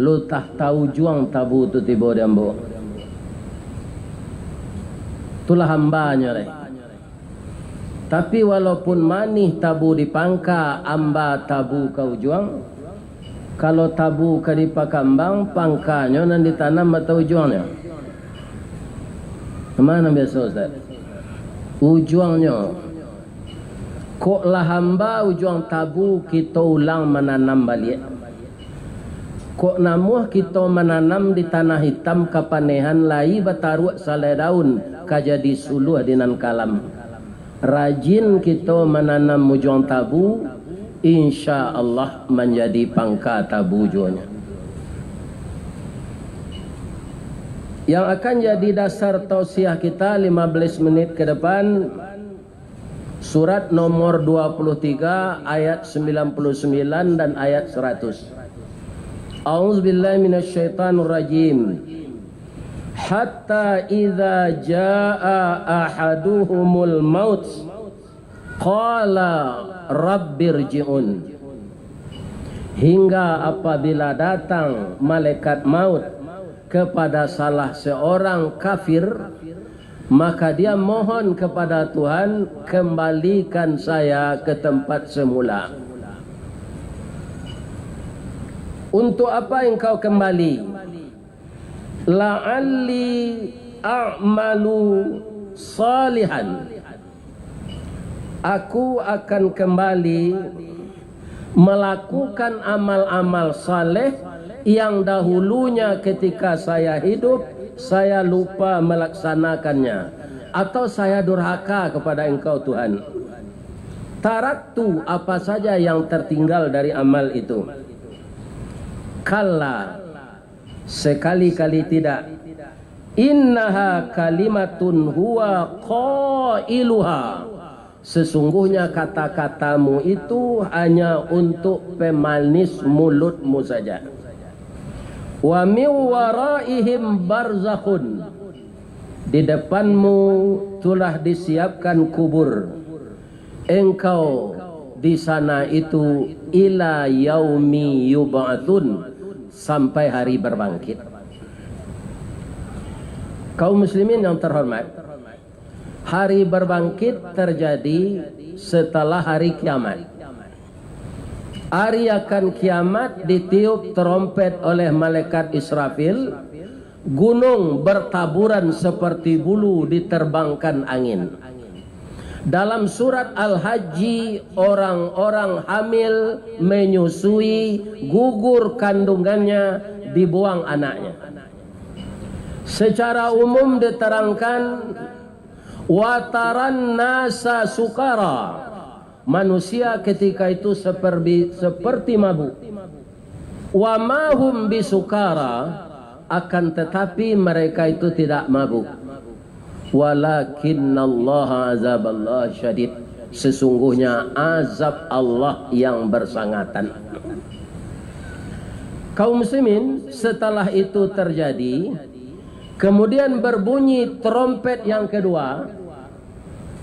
lu tak tahu juang tabu tu tibo dambo. Itulah hambanya leh. Tapi walaupun manih tabu di pangka, amba tabu kau juang. Kalau tabu ke di pakambang, pangkanya nan ditanam atau juangnya. Kemana biasa Ustaz? Ujuangnya. Kok lah hamba ujuang tabu kita ulang menanam balik. Kok namuh kita menanam di tanah hitam kapanehan lai bataruak salai daun kajadi suluh dinan kalam. Rajin kita menanam ujuang tabu, insya Allah menjadi pangka tabu juanya. Yang akan jadi dasar tausiah kita 15 menit ke depan, surat nomor 23 ayat 99 dan ayat 100. A'udzubillahi minasyaitonir rajim. Hatta idza jaa ahaduhumul maut qala rabbirji'un. Hingga apabila datang malaikat maut kepada salah seorang kafir, maka dia mohon kepada Tuhan, kembalikan saya ke tempat semula. Untuk apa engkau kembali? La'alli a'malu salihan. Aku akan kembali melakukan amal-amal saleh yang dahulunya ketika saya hidup saya lupa melaksanakannya, atau saya durhaka kepada engkau Tuhan. Taraktu, apa saja yang tertinggal dari amal itu. Kalla, sekali-kali tidak. Innaha kalimatun huwa qailuha. Sesungguhnya kata-katamu itu hanya untuk pemanis mulutmu saja. Wa min waraihim barzakhun. Di depanmu telah disiapkan kubur. Engkau di sana itu ila yaumi yub'atsun, sampai hari berbangkit. Kaum muslimin yang terhormat, hari berbangkit terjadi setelah hari kiamat. Hari akan kiamat ditiup trompet oleh malaikat Israfil, gunung bertaburan seperti bulu diterbangkan angin. Dalam surat Al-Hajj, orang-orang hamil menyusui, gugur kandungannya, dibuang anaknya. Secara umum diterangkan, wataran nasa sukara, manusia ketika itu seperti mabuk. Wa mahum bisukara, akan tetapi mereka itu tidak mabuk. Walakinnallaha azaballah syadid, sesungguhnya azab Allah yang bersangatan. Kaum muslimin, setelah itu terjadi, kemudian berbunyi trompet yang kedua,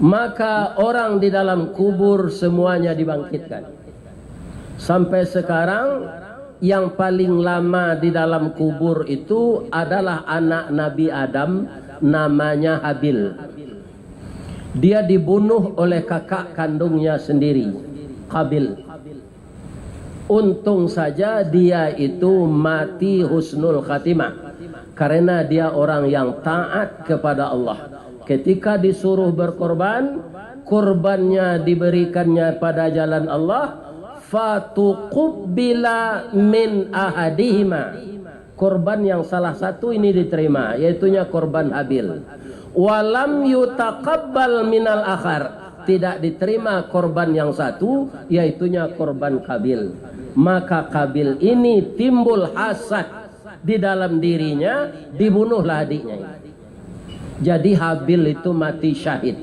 maka orang di dalam kubur semuanya dibangkitkan. Sampai sekarang yang paling lama di dalam kubur itu adalah anak Nabi Adam, namanya Habil. Dia dibunuh oleh kakak kandungnya sendiri, Habil. Untung saja dia itu mati husnul khatimah, karena dia orang yang taat kepada Allah. Ketika disuruh berkorban, korbannya diberikannya pada jalan Allah. Fatuqubila min ahadihima, korban yang salah satu ini diterima, yaitunya korban Habil. Walam yutaqabbal minal akhar, tidak diterima korban yang satu, yaitunya korban Qabil. Maka Qabil ini timbul hasad di dalam dirinya, dibunuhlah adiknya. Jadi Habil itu mati syahid,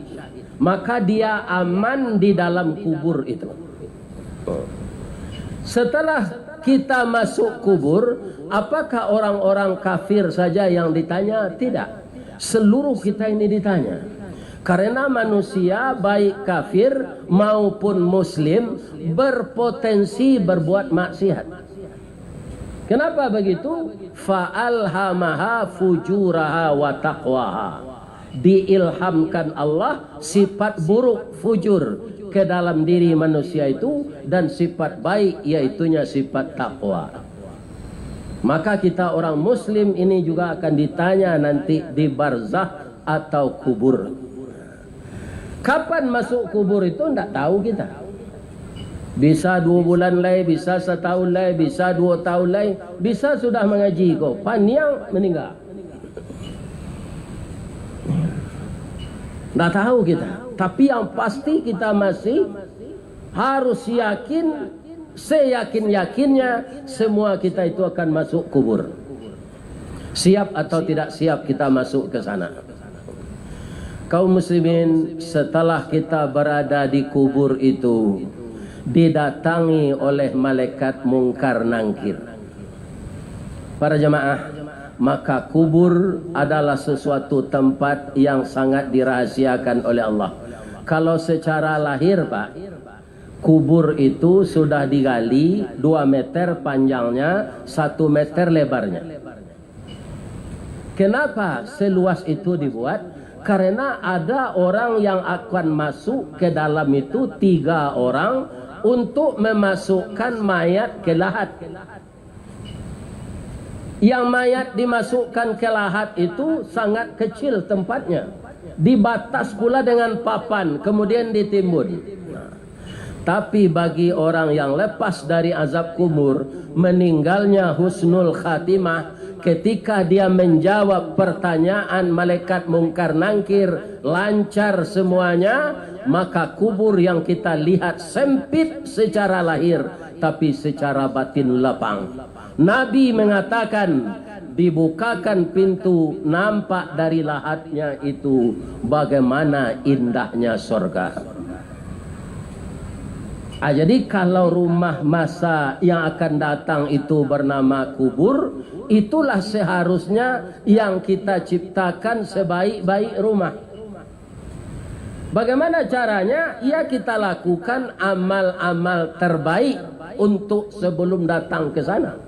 maka dia aman di dalam kubur itu. Setelah kita masuk kubur, apakah orang-orang kafir saja yang ditanya? Tidak, seluruh kita ini ditanya. Karena manusia baik kafir maupun muslim berpotensi berbuat maksiat. Kenapa begitu? Fa'alhamaha fujuraha wa taqwaha, diilhamkan Allah sifat buruk fujur ke dalam diri manusia itu, dan sifat baik yaitunya sifat takwa. Maka kita orang muslim ini juga akan ditanya nanti di barzah atau kubur. Kapan masuk kubur itu tidak tahu kita. Bisa 2 bulan lagi, bisa 1 tahun lagi, bisa 2 tahun lagi, bisa sudah mengaji kok panjang meninggal. Tidak tahu kita. Tapi yang pasti kita masih harus yakin, seyakin-yakinnya semua kita itu akan masuk kubur. Siap atau tidak siap kita masuk ke sana. Kaum muslimin, setelah kita berada di kubur itu, didatangi oleh malaikat mungkar nangkir. Para jemaah, maka kubur adalah sesuatu tempat yang sangat dirahasiakan oleh Allah. Kalau secara lahir Pak, kubur itu sudah digali 2 meter panjangnya, 1 meter lebarnya. Kenapa seluas itu dibuat? Karena ada orang yang akan masuk ke dalam itu, 3 orang, untuk memasukkan mayat ke lahat. Yang mayat dimasukkan ke lahat itu sangat kecil tempatnya, dibatas pula dengan papan, kemudian ditimbun. Tapi bagi orang yang lepas dari azab kubur, meninggalnya husnul khatimah ketika dia menjawab pertanyaan malaikat mungkar nangkir lancar semuanya, maka kubur yang kita lihat sempit secara lahir, tapi secara batin lapang. Nabi mengatakan, dibukakan pintu, nampak dari lahatnya itu bagaimana indahnya sorga. Jadi kalau rumah masa yang akan datang itu bernama kubur, itulah seharusnya yang kita ciptakan sebaik-baik rumah. Bagaimana caranya? Ya kita lakukan amal-amal terbaik untuk sebelum datang ke sana.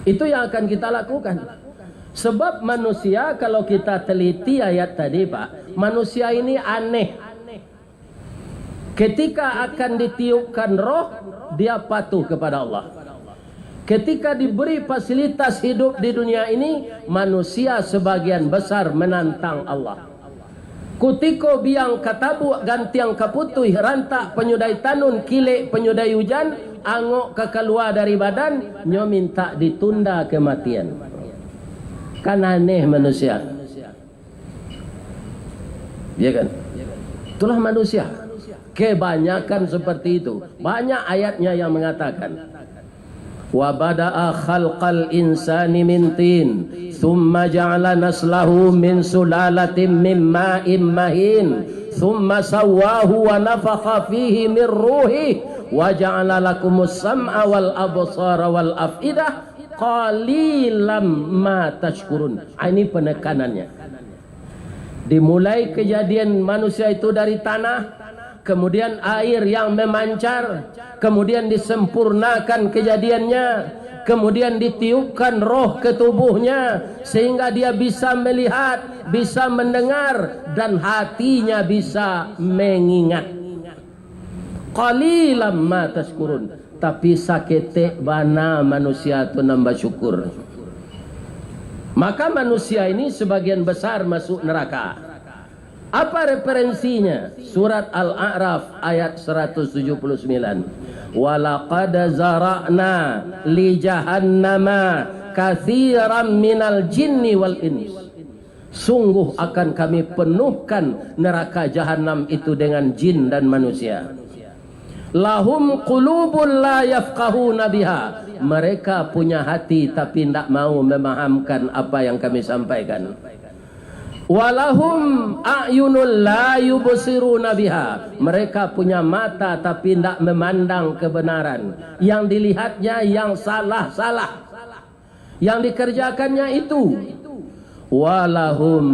Itu yang akan kita lakukan. Sebab manusia, kalau kita teliti ayat tadi Pak, manusia ini aneh. Ketika akan ditiupkan roh, dia patuh kepada Allah. Ketika diberi fasilitas hidup di dunia ini, manusia sebagian besar menantang Allah. Kutiko biang katabu gantiang kaputui rantak penyudai tanun kilek penyudai hujan angok kekeluar dari badan nyo minta ditunda kematian. Kan aneh manusia. Ya kan? Itulah manusia. Kebanyakan seperti itu. Banyak ayatnya yang mengatakan wa bada'a khalqal insani min tin thumma ja'ala naslahu min sulalatin min ma'in mahin thumma sawwahu wa nafakha fihi min ruhi wa ja'ala lakumus sam'a wal absara wal afidah qalilam ma tashkurun. Ini penekanannya. Dimulai kejadian manusia itu dari tanah, kemudian air yang memancar, kemudian disempurnakan kejadiannya, kemudian ditiupkan roh ke tubuhnya sehingga dia bisa melihat, bisa mendengar, dan hatinya bisa mengingat. Qalilam ma tashkurun. Tapi sakete bana manusia itu nambah syukur. Maka manusia ini sebagian besar masuk neraka. Apa referensinya? Surat Al-A'raf ayat 179. Walaqad zara'na li jahannama katsiran minal jinni wal ins. Sungguh akan kami penuhkan neraka jahanam itu dengan jin dan manusia. Lahum qulubun la yafqahuna biha. Mereka punya hati tapi tidak mau memahamkan apa yang kami sampaikan. Walahum a'yunul la yubsiruna biha. Mereka punya mata tapi tidak memandang kebenaran. Yang dilihatnya yang salah-salah. Yang dikerjakannya itu. Walahum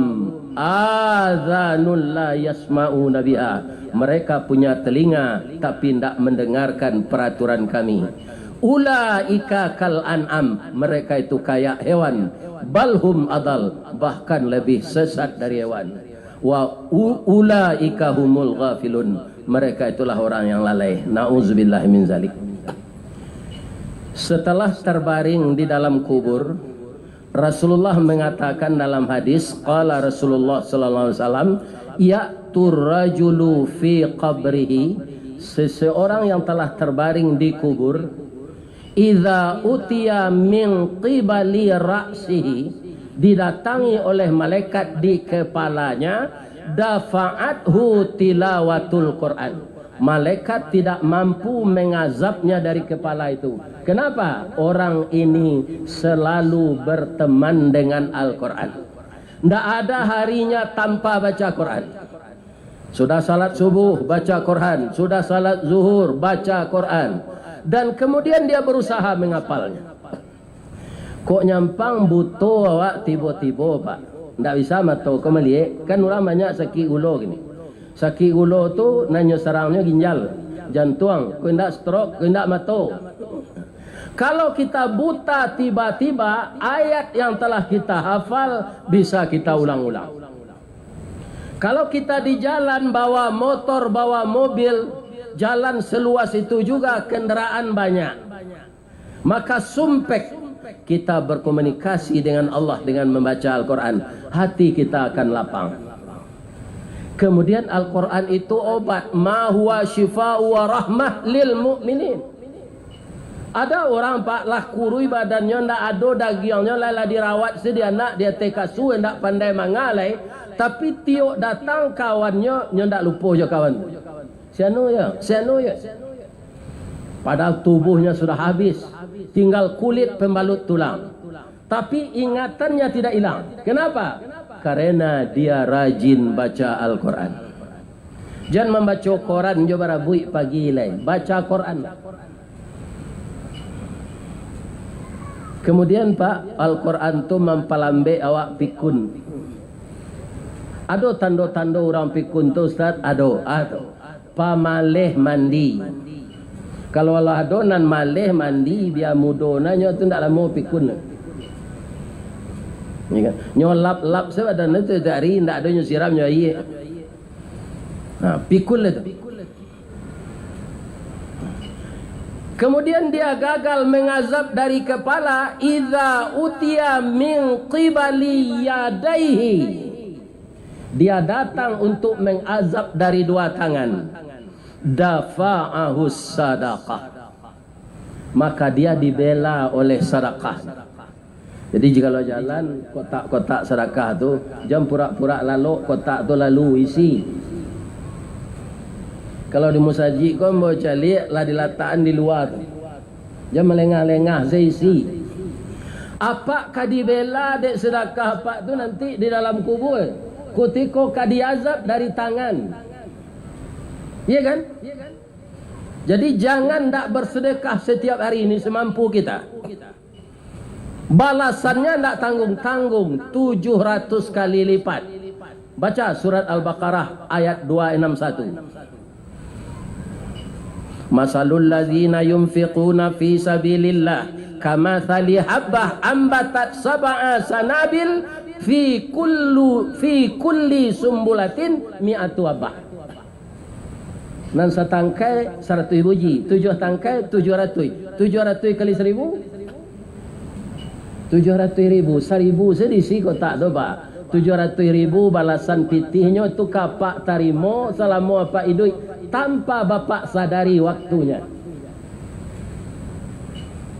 adzanul la yasma'una biha. Mereka punya telinga tapi tidak mendengarkan peraturan kami. Ulaika kal an'am. Mereka itu kayak hewan. Balhum adal. Bahkan lebih sesat dari hewan. Wa ulaika humul ghafilun. Mereka itulah orang yang lalai. Na'udzubillah min zalik. Setelah terbaring di dalam kubur, Rasulullah mengatakan dalam hadis, qala Rasulullah sallallahu alaihi wasallam, ya'tur rajulu fi qabrihi. Seseorang yang telah terbaring di kubur, idza utiya min qibali ra'sihi, didatangi oleh malaikat di kepalanya, dafa'athu tilawatul Quran. Malaikat tidak mampu mengazabnya dari kepala itu. Kenapa? Orang ini selalu berteman dengan Al-Quran. Tidak ada harinya tanpa baca Quran. Sudah salat subuh baca Quran, sudah salat zuhur baca Quran, dan kemudian dia berusaha menghafalnya. Kok nyampang butuh awak tiba-tiba pak? Tidak bisa matau kau melihat. Kan orang banyak sakit ulo gini. Sakit ulo tu nanya sarangnya ginjal, jantung, kau tidak stroke, kau tidak matau. Kalau kita buta tiba-tiba, ayat yang telah kita hafal bisa kita ulang-ulang. Kalau kita di jalan bawa motor, bawa mobil, jalan seluas itu juga kendaraan banyak, maka sumpek kita berkomunikasi dengan Allah dengan membaca Al-Quran, hati kita akan lapang. Kemudian Al-Quran itu obat, ma huwa syifa'u wa rahmah lil mu'minin. Ada orang pak lah kurui badannya ndak ada dagingnya lala dirawat sedia nak dia tekasu ndak pandai mangalai, tapi tiok datang kawannya ndak lupa je kawan. Sianu ya. Padahal tubuhnya sudah habis, tinggal kulit pembalut tulang. Tapi ingatannya tidak hilang. Kenapa? Karena dia rajin baca Al-Quran. Jangan membaca Quran coba rabui pagi lain, baca Quran. Kemudian pak, Al-Quran tu mempalambe awak pikun. Ada tanda-tanda orang pikun tu Ustaz? Ada. Pamaleh mandi. Kalau Allah adonan maleh mandi, dia mudonanya tu tak lama pikun. Nyolap-lap sebab itu dari tak ada siram nyai. Nah, pikun lah tu. Kemudian dia gagal mengazab dari kepala. Idza utiya min qibali yadaihi. Dia datang untuk mengazab dari dua tangan. Dafa'ahus sadaqah. Maka dia dibela oleh sedekah. Jadi jika lo jalan kotak-kotak sedekah tu, jam pura-pura lalu kotak tu lalu isi. Kalau di musajid kau mau cari lah diletakkan di luar. Jangan melengah-lengah seisi. Apa kadibela dek sedekah apa tu nanti di dalam kubur. Kutiko kadiazab dari tangan. Iya kan? Jadi jangan tak bersedekah setiap hari ini semampu kita. Balasannya tak tanggung-tanggung 700 kali lipat. Baca surat Al-Baqarah ayat 261. Masalul ladzina yunfiquna fi sabilillah kamathali habbah ambatat sab'a sanabil fi kulli sumbulatin mi'atu habbah. Nan satangkai 100 biji, 7 tangkai 700. 700 kali 1000 700.000, 1000 sedisi kotak tu pak. 700.000 balasan pitihnya tu kapak tarimo selama apa idui tanpa bapak sadari waktunya.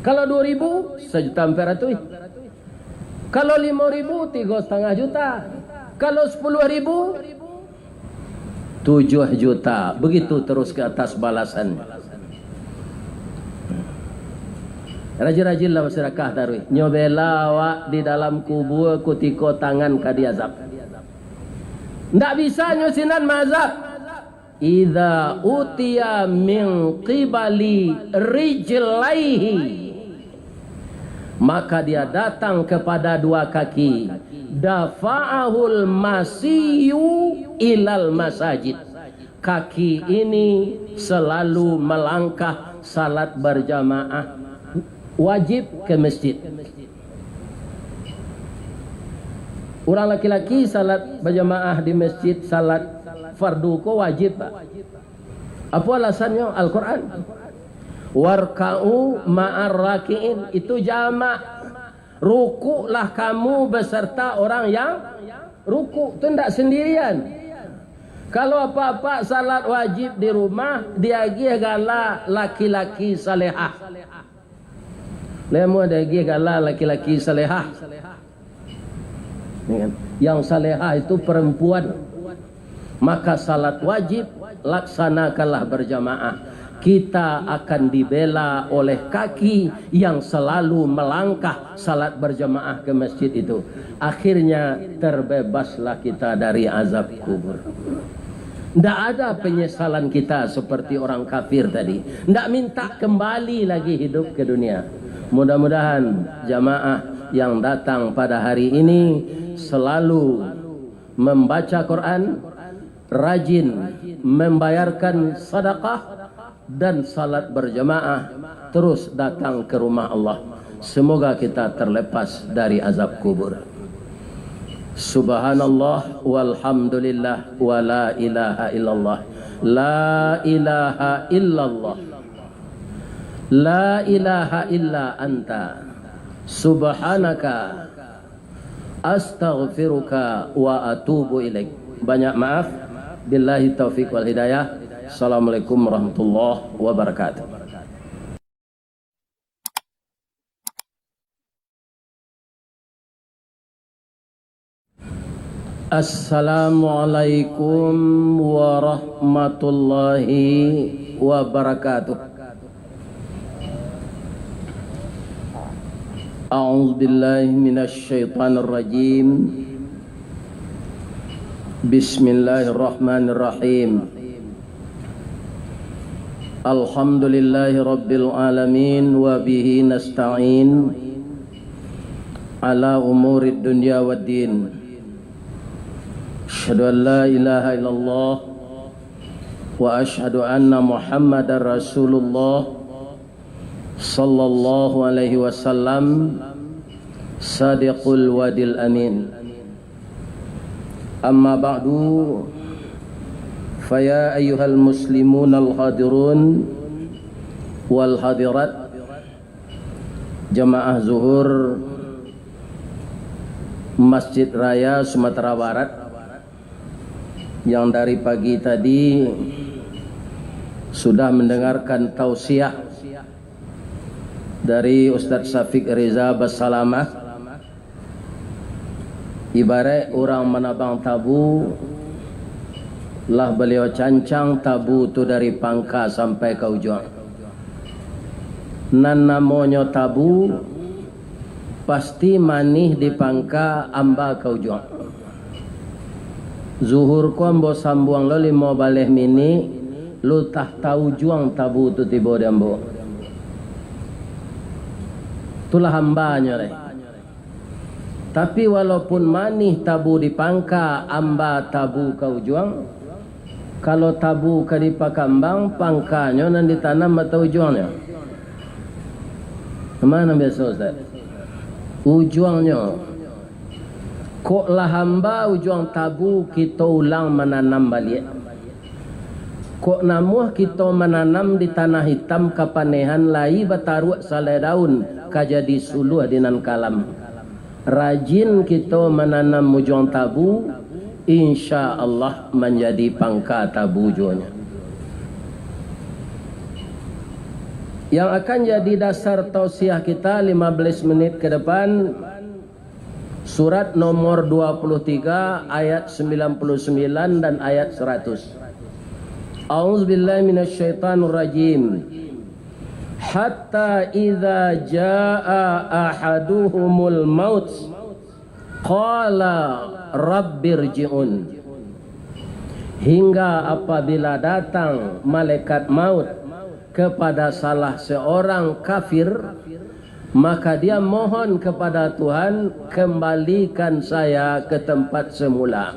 Kalau 2.000 1.400.000. Kalau 5.000 3,5 juta. Kalau 10.000 7 juta. Begitu terus ke atas balasan. Rajin-rajinlah masyarakat darui. Nyobela awak di dalam kubur kutiko tangan kadiazab. Ndak bisa nyusinan mazab. Idza utiya min qibali rijlaihi. Maka dia datang kepada dua kaki. Dafa'ahul masiyu ilal masajid. Kaki ini selalu melangkah salat berjamaah. Wajib ke masjid. Orang laki-laki salat berjamaah di masjid, salat fardu ko wajib pak. Apa alasannya? Al-Quran. Warka'u ma'ar raki'in. Itu jamak. Rukuklah kamu beserta orang yang rukuk. Itu tidak sendirian. Kalau apa-apa salat wajib di rumah, dia gala laki-laki salehah. Lemu ada gala laki-laki salehah. Yang salehah itu perempuan. Maka salat wajib laksanakanlah berjamaah. Kita akan dibela oleh kaki yang selalu melangkah salat berjamaah ke masjid itu. Akhirnya terbebaslah kita dari azab kubur. Tidak ada penyesalan kita seperti orang kafir tadi. Tidak minta kembali lagi hidup ke dunia. Mudah-mudahan jamaah yang datang pada hari ini selalu membaca Quran, rajin membayarkan sedekah dan salat berjamaah, terus datang ke rumah Allah. Semoga kita terlepas dari azab kubur. Subhanallah walhamdulillah wa la ilaha illallah. La ilaha illallah. La ilaha illa anta. Subhanaka astaghfiruka wa atubu ilaik. Banyak maaf. Billahi taufiq wal hidayah. Assalamualaikum warahmatullahi wabarakatuh. Assalamualaikum warahmatullahi wabarakatuh. A'udzu billahi minasy syaithanir rajim. Bismillahirrahmanirrahim. Alhamdulillahi rabbil alamin wa bihi nasta'in ala umurid dunya waddin. Asyhadu an la ilaha illallah wa asyhadu anna Muhammadar Rasulullah sallallahu alaihi wasallam sadiqul wadil amin. Amma ba'du, faya ayyuhal muslimun al hadirun wal hadirat, jamaah zuhur Masjid Raya Sumatera Barat yang dari pagi tadi sudah mendengarkan tausiah dari Ustadz Syafiq Riza Bassalamah. Ibarat orang menabang tabu, lah beliau cancang tabu tu dari pangka sampai ke ujung. Nan namanya tabu pasti manih di pangka amba ke ujung. Zuhur ko ambo sambuang lo limo baleh mini, lu tak tahu juang tabu tu tiba di ambo. Itulah hambanya leh. Tapi walaupun manih tabu di pangka, amba tabu ke ujung. Kalau tabu ke di pakambang, pangkanya nan ditanam atau ujungnya? Mana biasa Ustaz? Ujungnya. Kok lah hamba ujung tabu kita ulang menanam balik. Kok namuh kita menanam di tanah hitam kapanehan lai bataruak salai daun kajadi suluh dinan kalam. Rajin kita menanam ujung tabu, insya Allah menjadi pangka tabu ujungnya. Yang akan jadi dasar tausiah kita 15 menit ke depan, surat nomor 23 ayat 99 dan ayat 100. A'udzubillahi minasyaitonirrajim. Hatta idza jaa ahaduhumul maut qala rabbirji'un. Hingga apabila datang malaikat maut kepada salah seorang kafir, maka dia mohon kepada Tuhan, kembalikan saya ke tempat semula.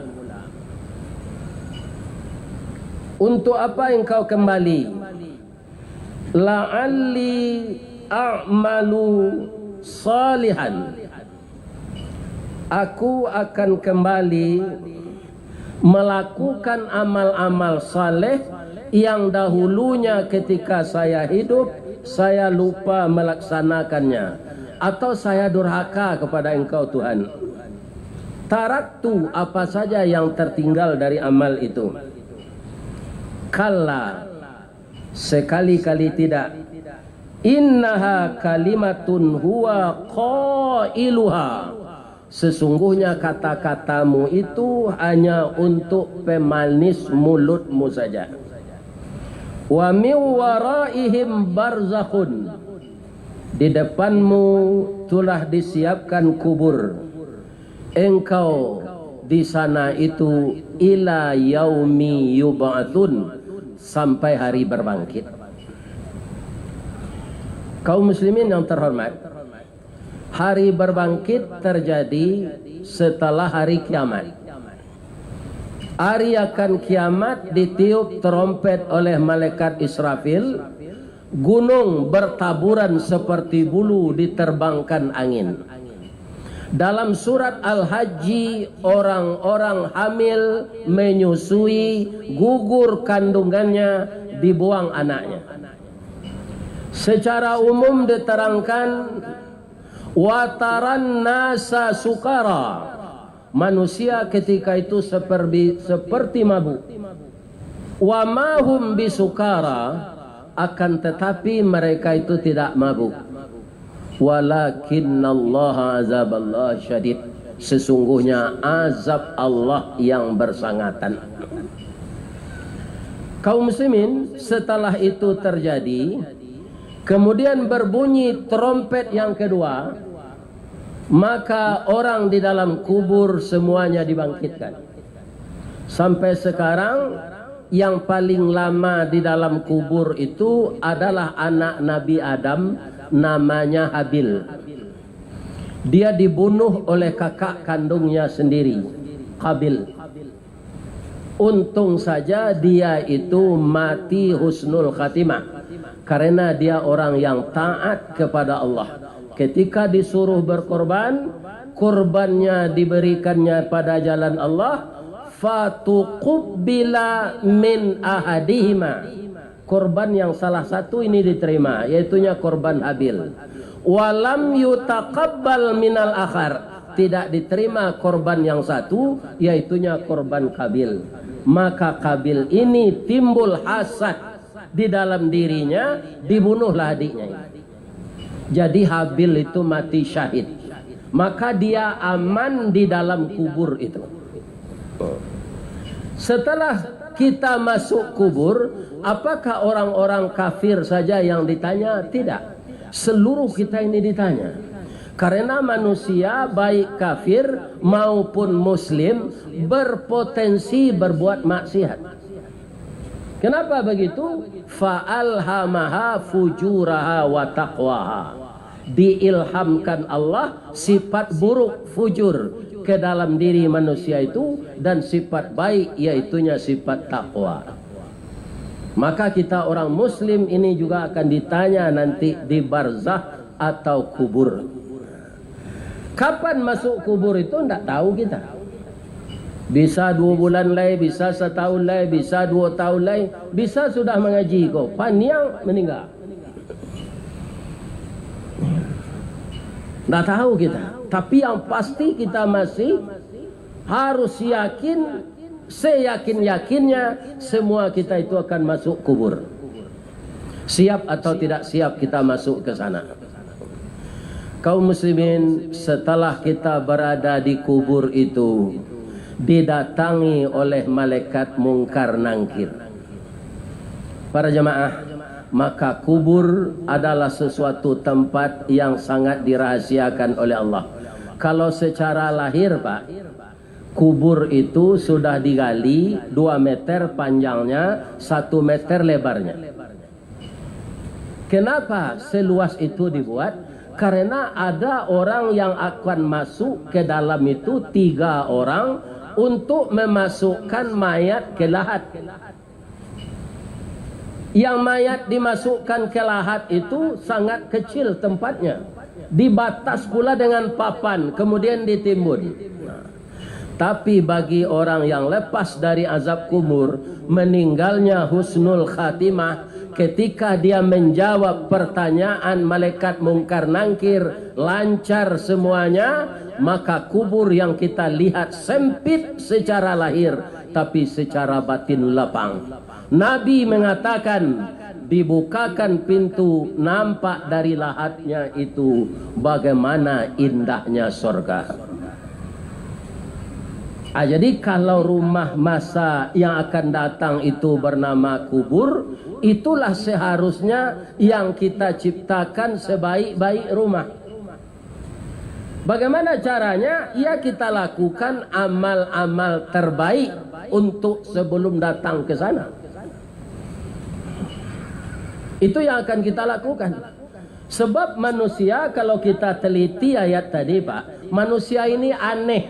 Untuk apa engkau kembali? La'alli a'malu salihan. Aku akan kembali melakukan amal-amal saleh yang dahulunya ketika saya hidup saya lupa melaksanakannya, atau saya durhaka kepada engkau Tuhan. Taraktu apa saja yang tertinggal dari amal itu. Kalla, sekali-kali tidak. Innaha kalimatun huwa qailuha. Sesungguhnya kata-katamu itu hanya untuk pemanis mulutmu saja. Wa min waraihim barzakhun. Di depanmu telah disiapkan kubur. Engkau di sana itu ila yaumi yub'atsun, sampai hari berbangkit. Kaum muslimin yang terhormat, hari berbangkit terjadi setelah hari kiamat. Hari akan kiamat ditiup trompet oleh malaikat Israfil, gunung bertaburan seperti bulu diterbangkan angin. Dalam surat Al-Hajj, orang-orang hamil menyusui, gugur kandungannya, dibuang anaknya. Secara umum diterangkan, wataran nasa sukara. Manusia ketika itu seperti mabuk. Wa mahum bisukara, akan tetapi mereka itu tidak mabuk. Walakinnallaha azaballah syadid. Sesungguhnya azab Allah yang bersangatan. Kaum muslimin, setelah itu terjadi, kemudian berbunyi trompet yang kedua, maka orang di dalam kubur semuanya dibangkitkan. Sampai sekarang yang paling lama di dalam kubur itu adalah anak Nabi Adam, namanya Habil. Dia dibunuh oleh kakak kandungnya sendiri, Qabil. Untung saja dia itu mati husnul khatimah, karena dia orang yang taat kepada Allah. Ketika disuruh berkorban, korbannya diberikannya pada jalan Allah. Fatuqubbila min ahadihima, korban yang salah satu ini diterima, yaitunya korban Habil. Walam yutaqabbal minal akhar, tidak diterima korban yang satu, yaitunya korban Kabil. Maka Kabil ini timbul hasad di dalam dirinya, dibunuhlah adiknya. Jadi Habil itu mati syahid, maka dia aman di dalam kubur itu. Setelah kita masuk kubur, apakah orang-orang kafir saja yang ditanya? Tidak, seluruh kita ini ditanya. Karena manusia baik kafir maupun muslim berpotensi berbuat maksiat. Kenapa begitu? Fa'alhamaha fujuraha wa taqwaha. Diilhamkan Allah sifat buruk, fujur, ke dalam diri manusia itu, dan sifat baik, yaitunya sifat takwa. Maka kita orang muslim ini juga akan ditanya nanti di barzah atau kubur. Kapan masuk kubur itu tidak tahu kita. Bisa 2 bulan lagi, bisa 1 tahun lagi, bisa 2 tahun lagi, bisa sudah mengaji kok, panjang meninggal. Tidak tahu kita. Tapi yang pasti kita masih harus yakin, seyakin-yakinnya semua kita itu akan masuk kubur. Siap atau tidak siap kita masuk ke sana. Kaum muslimin, setelah kita berada di kubur itu, didatangi oleh malaikat mungkar nangkir. Para jemaah, maka kubur adalah sesuatu tempat yang sangat dirahasiakan oleh Allah. Kalau secara lahir, Pak, kubur itu sudah digali 2 meter panjangnya, 1 meter lebarnya. Kenapa seluas itu dibuat? Karena ada orang yang akan masuk ke dalam itu, 3 orang, untuk memasukkan mayat ke lahat. Yang mayat dimasukkan ke lahat itu sangat kecil tempatnya, dibatas pula dengan papan, kemudian ditimbun. Tapi bagi orang yang lepas dari azab kubur, meninggalnya husnul khatimah ketika dia menjawab pertanyaan malaikat mungkar nangkir, lancar semuanya. Maka kubur yang kita lihat sempit secara lahir, tapi secara batin lapang. Nabi mengatakan, dibukakan pintu, nampak dari lahatnya itu bagaimana indahnya surga. Jadi kalau rumah masa yang akan datang itu bernama kubur, itulah seharusnya yang kita ciptakan sebaik-baik rumah. Bagaimana caranya? Ya, kita lakukan amal-amal terbaik untuk sebelum datang ke sana. Itu yang akan kita lakukan. Sebab manusia, kalau kita teliti ayat tadi, Pak, manusia ini aneh.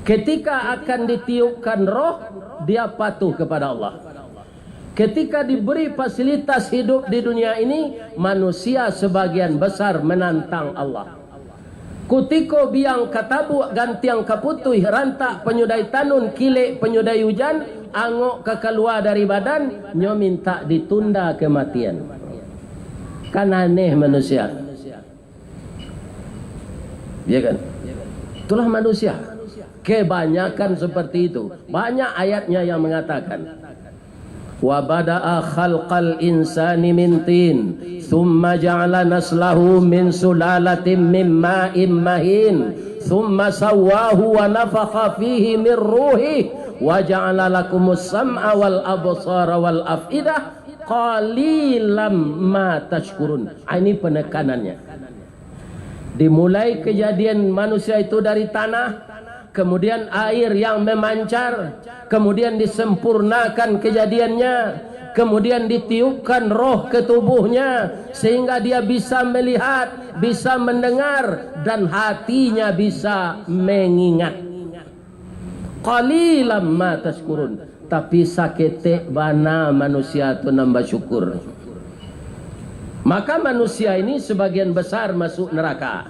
Ketika akan ditiupkan roh, dia patuh kepada Allah. Ketika diberi fasilitas hidup di dunia ini, manusia sebagian besar menantang Allah. Kutiko biang katabu gantiang kaputui, rantak penyudai tanun, kile penyudai hujan, angok kekeluar dari badan, nyo minta ditunda kematian. Kan aneh manusia. Ya kan? Itulah manusia. Kebanyakan seperti itu. Banyak ayatnya yang mengatakan, wa bada'a khalqal insani min tin thumma ja'ala naslahu min sulalatin min ma'in mahin thumma sawwahu wa nafakha fihi min ruhi wa ja'ala lakumus sam'a wal absara wal afidah qalilam ma tashkurun. Ini penekanannya. Dimulai kejadian manusia itu dari tanah, kemudian air yang memancar, kemudian disempurnakan kejadiannya, kemudian ditiupkan roh ke tubuhnya sehingga dia bisa melihat, bisa mendengar, dan hatinya bisa mengingat. Qalilam ma tashkurun. Tapi sakete bana manusia itu nambah syukur. Maka manusia ini sebagian besar masuk neraka.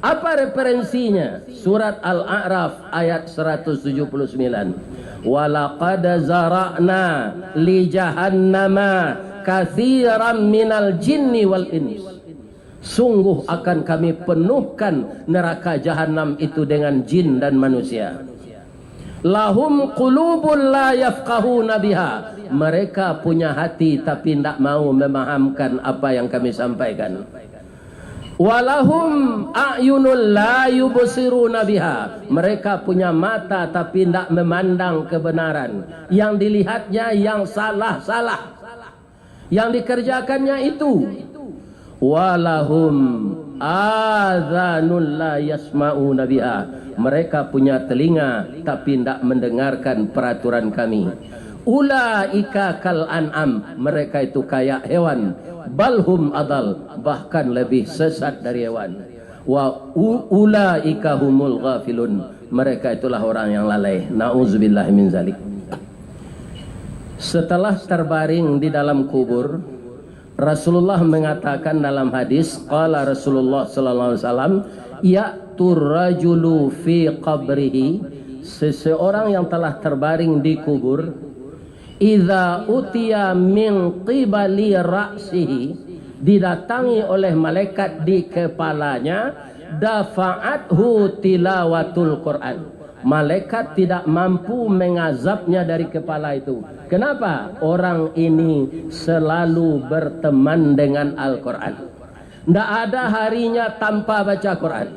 Apa referensinya? Surat Al-A'raf ayat 179. walaqad zara'na li jahannama katsiran minal jinni wal ins. Sungguh akan kami penuhkan neraka jahanam itu dengan jin dan manusia. Lahum qulubun la yafqahuna biha. Mereka punya hati tapi tidak mau memahamkan apa yang kami sampaikan. Walahum a'yunul la yubsiruna biha. Mereka punya mata tapi tidak memandang kebenaran. Yang dilihatnya yang salah-salah. Yang dikerjakannya itu. Walahum adhanul la yasma'una biha. Mereka punya telinga tapi tidak mendengarkan peraturan kami. Ulaika kal an'am. Mereka itu kayak hewan. Balhum adal. Bahkan lebih sesat dari hewan. Wa ulaika humul ghafilun. Mereka itulah orang yang lalai. Na'udzubillah min zalik. Setelah terbaring di dalam kubur, Rasulullah mengatakan dalam hadis, qala Rasulullah sallallahu alaihi wasallam, ya'tur rajulu fi qabrihi, seseorang yang telah terbaring di kubur, idza utiya min qibali ra'sihi, didatangi oleh malaikat di kepalanya, dafa'athu tilawatul Quran. Malaikat tidak mampu mengazabnya dari kepala itu. Kenapa? Orang ini selalu berteman dengan Al-Quran. Tidak ada harinya tanpa baca Quran.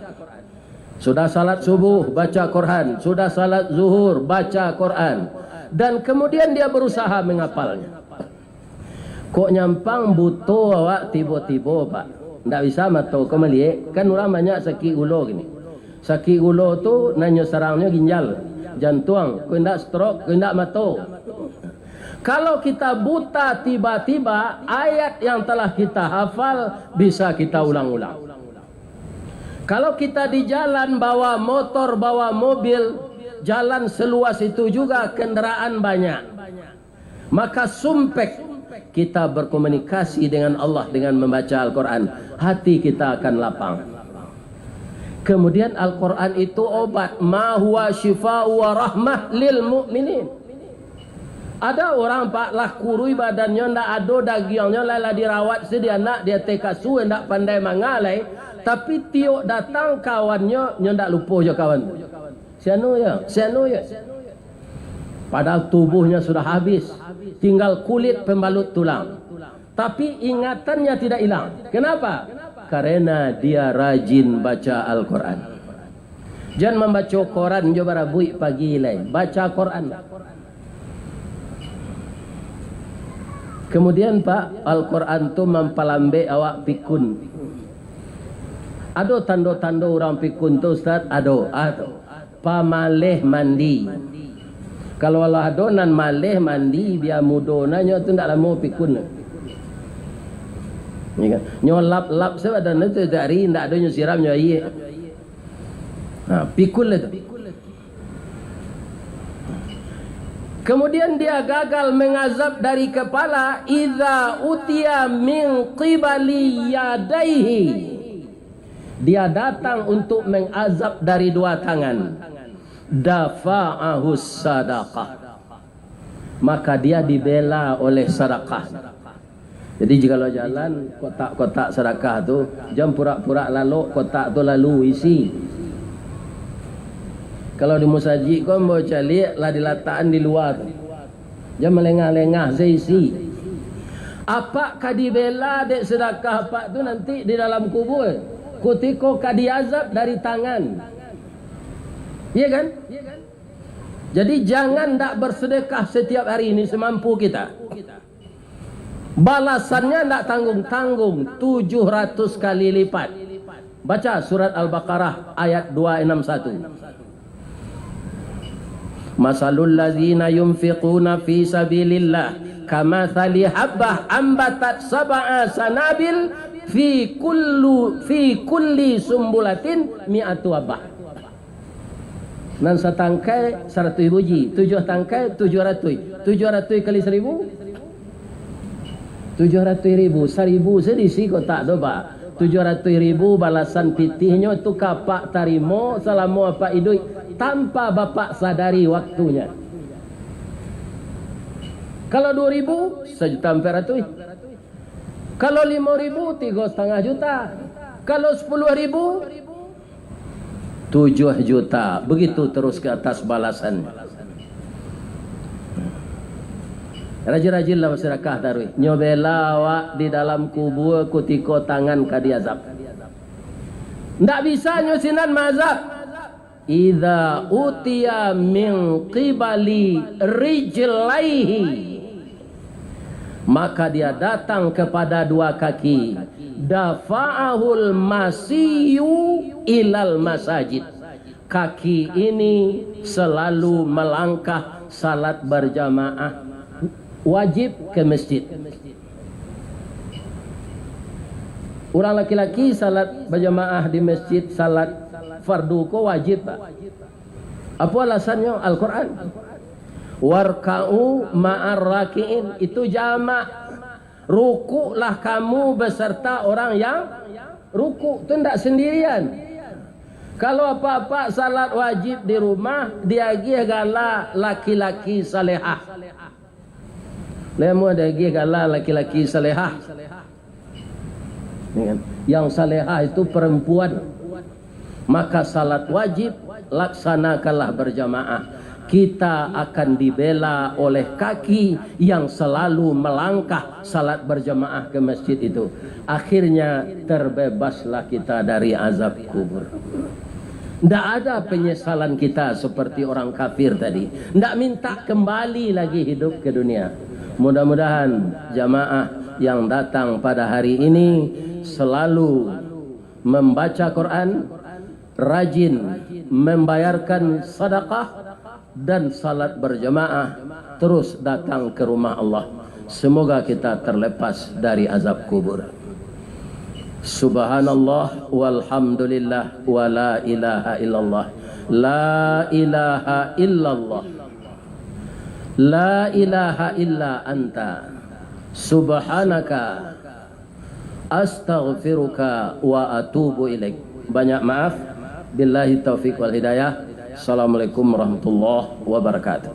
Sudah salat subuh, baca Quran. Sudah salat zuhur, baca Quran. Dan kemudian dia berusaha menghafalnya. Kok nyampang butuh awak tiba-tiba, Pak? Tidak bisa matau kembali. Kan orang banyak sakit ulo gini. Sakit ulo tu nanya serangnya ginjal, jantung, kena stroke, kena mata. Kalau kita buta tiba-tiba, ayat yang telah kita hafal bisa kita ulang-ulang. Kalau kita di jalan bawa motor, bawa mobil, jalan seluas itu juga kendaraan banyak, maka sumpek kita berkomunikasi dengan Allah dengan membaca Al-Quran, hati kita akan lapang. Kemudian Al-Quran itu obat. Ma huwa syifa'u wa rahmah lil mu'minin. Ada orang pak lah kurui badannya, ndak ada dagingnya, lala dirawat sedia nak dia tekasu, ndak pandai mangalai, tapi tiok datang kawannya, ndak lupa je kawan. Sianu ya. Padahal tubuhnya sudah habis, tinggal kulit pembalut tulang. Tapi ingatannya tidak hilang. Kenapa? Karena dia rajin baca Al-Quran. Jangan membaca Quran coba rabui pagi lain. Baca Quran. Kemudian Pak, Al-Quran tu mempalambe awak pikun. Ada tanda-tanda orang pikun tu Ustaz? Ada. Pamaleh mandi. Kalau Allah adonan maleh mandi, biar mudonanya tu tak lama pikun. Nyolap-lap sebadan itu dari tidak ada siramnya iya. Nah, pikul itu. Kemudian dia gagal mengazab dari kepala, idza utiya min qibali yadaihi. Dia datang untuk mengazab dari dua tangan. Dafa'ahus sadaqah. Maka dia dibela oleh sedekah. Jadi jika lo jalan kotak-kotak sedekah tu, jam pura-pura lalu kotak tu lalu isi. Kalau di musajid kau mau cari lah diletakkan di luar, jam melengah-lengah saya isi. Apakah dibela dek sedekah apa tu nanti di dalam kubur? Kutiko kadiazab dari tangan, iya kan? Jadi jangan tak bersedekah setiap hari ini semampu kita. Balasannya tidak tanggung-tanggung, 700 kali lipat. Baca surat Al-Baqarah ayat 261. Masalul ladzina yunfiquna fi sabilillah kamathali habbah ambatat sab'a sanabil fi kulli sumbulatin mi'atu habbah. Nan setangkai 100 biji, 7 tangkai 700. 700 kali 1000 700.000, 1000 sedisi kotak tu Pak. 700.000 balasan pitihnya tu kapak tarimo selama apa hidup tanpa bapak sadari waktunya. Kalau 2.000, 1.400.000. Kalau 5.000, 3,5 juta. Kalau 10.000, 7 juta. Begitu terus ke atas balasan. Rajin-rajinlah bersedekah darui. Nyobela awak di dalam kubur kutiko tangan kadiazab. Ndak bisa nyusinan mazab. Idza utiya min qibali rijlaihi, maka dia datang kepada dua kaki. Dafa'ahul masiyu ilal masajid. Kaki ini selalu melangkah salat berjamaah wajib ke masjid. Orang laki-laki salat berjamaah di masjid, salat fardu ko wajib, Pak. Apa alasannya? Al-Quran. Warka'u ma'ar raki'in, itu jamak. Rukuklah kamu beserta orang yang rukuk. Itu tidak sendirian. Kalau apa-apa salat wajib di rumah, dia gala laki-laki salehah. Lemu ada gala laki-laki salehah. Yang salehah itu perempuan. Maka salat wajib laksanakanlah berjamaah. Kita akan dibela oleh kaki yang selalu melangkah salat berjamaah ke masjid itu. Akhirnya terbebaslah kita dari azab kubur. Tidak ada penyesalan kita seperti orang kafir tadi. Tidak minta kembali lagi hidup ke dunia. Mudah-mudahan jamaah yang datang pada hari ini selalu membaca Quran, rajin membayarkan sedekah dan salat berjamaah, terus datang ke rumah Allah. Semoga kita terlepas dari azab kubur. Subhanallah walhamdulillah wa la ilaha illallah. La ilaha illallah. La ilaha illa anta. Subhanaka astaghfiruka wa atubu ilaik. Banyak maaf. Billahi taufiq wal hidayah. Assalamualaikum warahmatullahi wabarakatuh.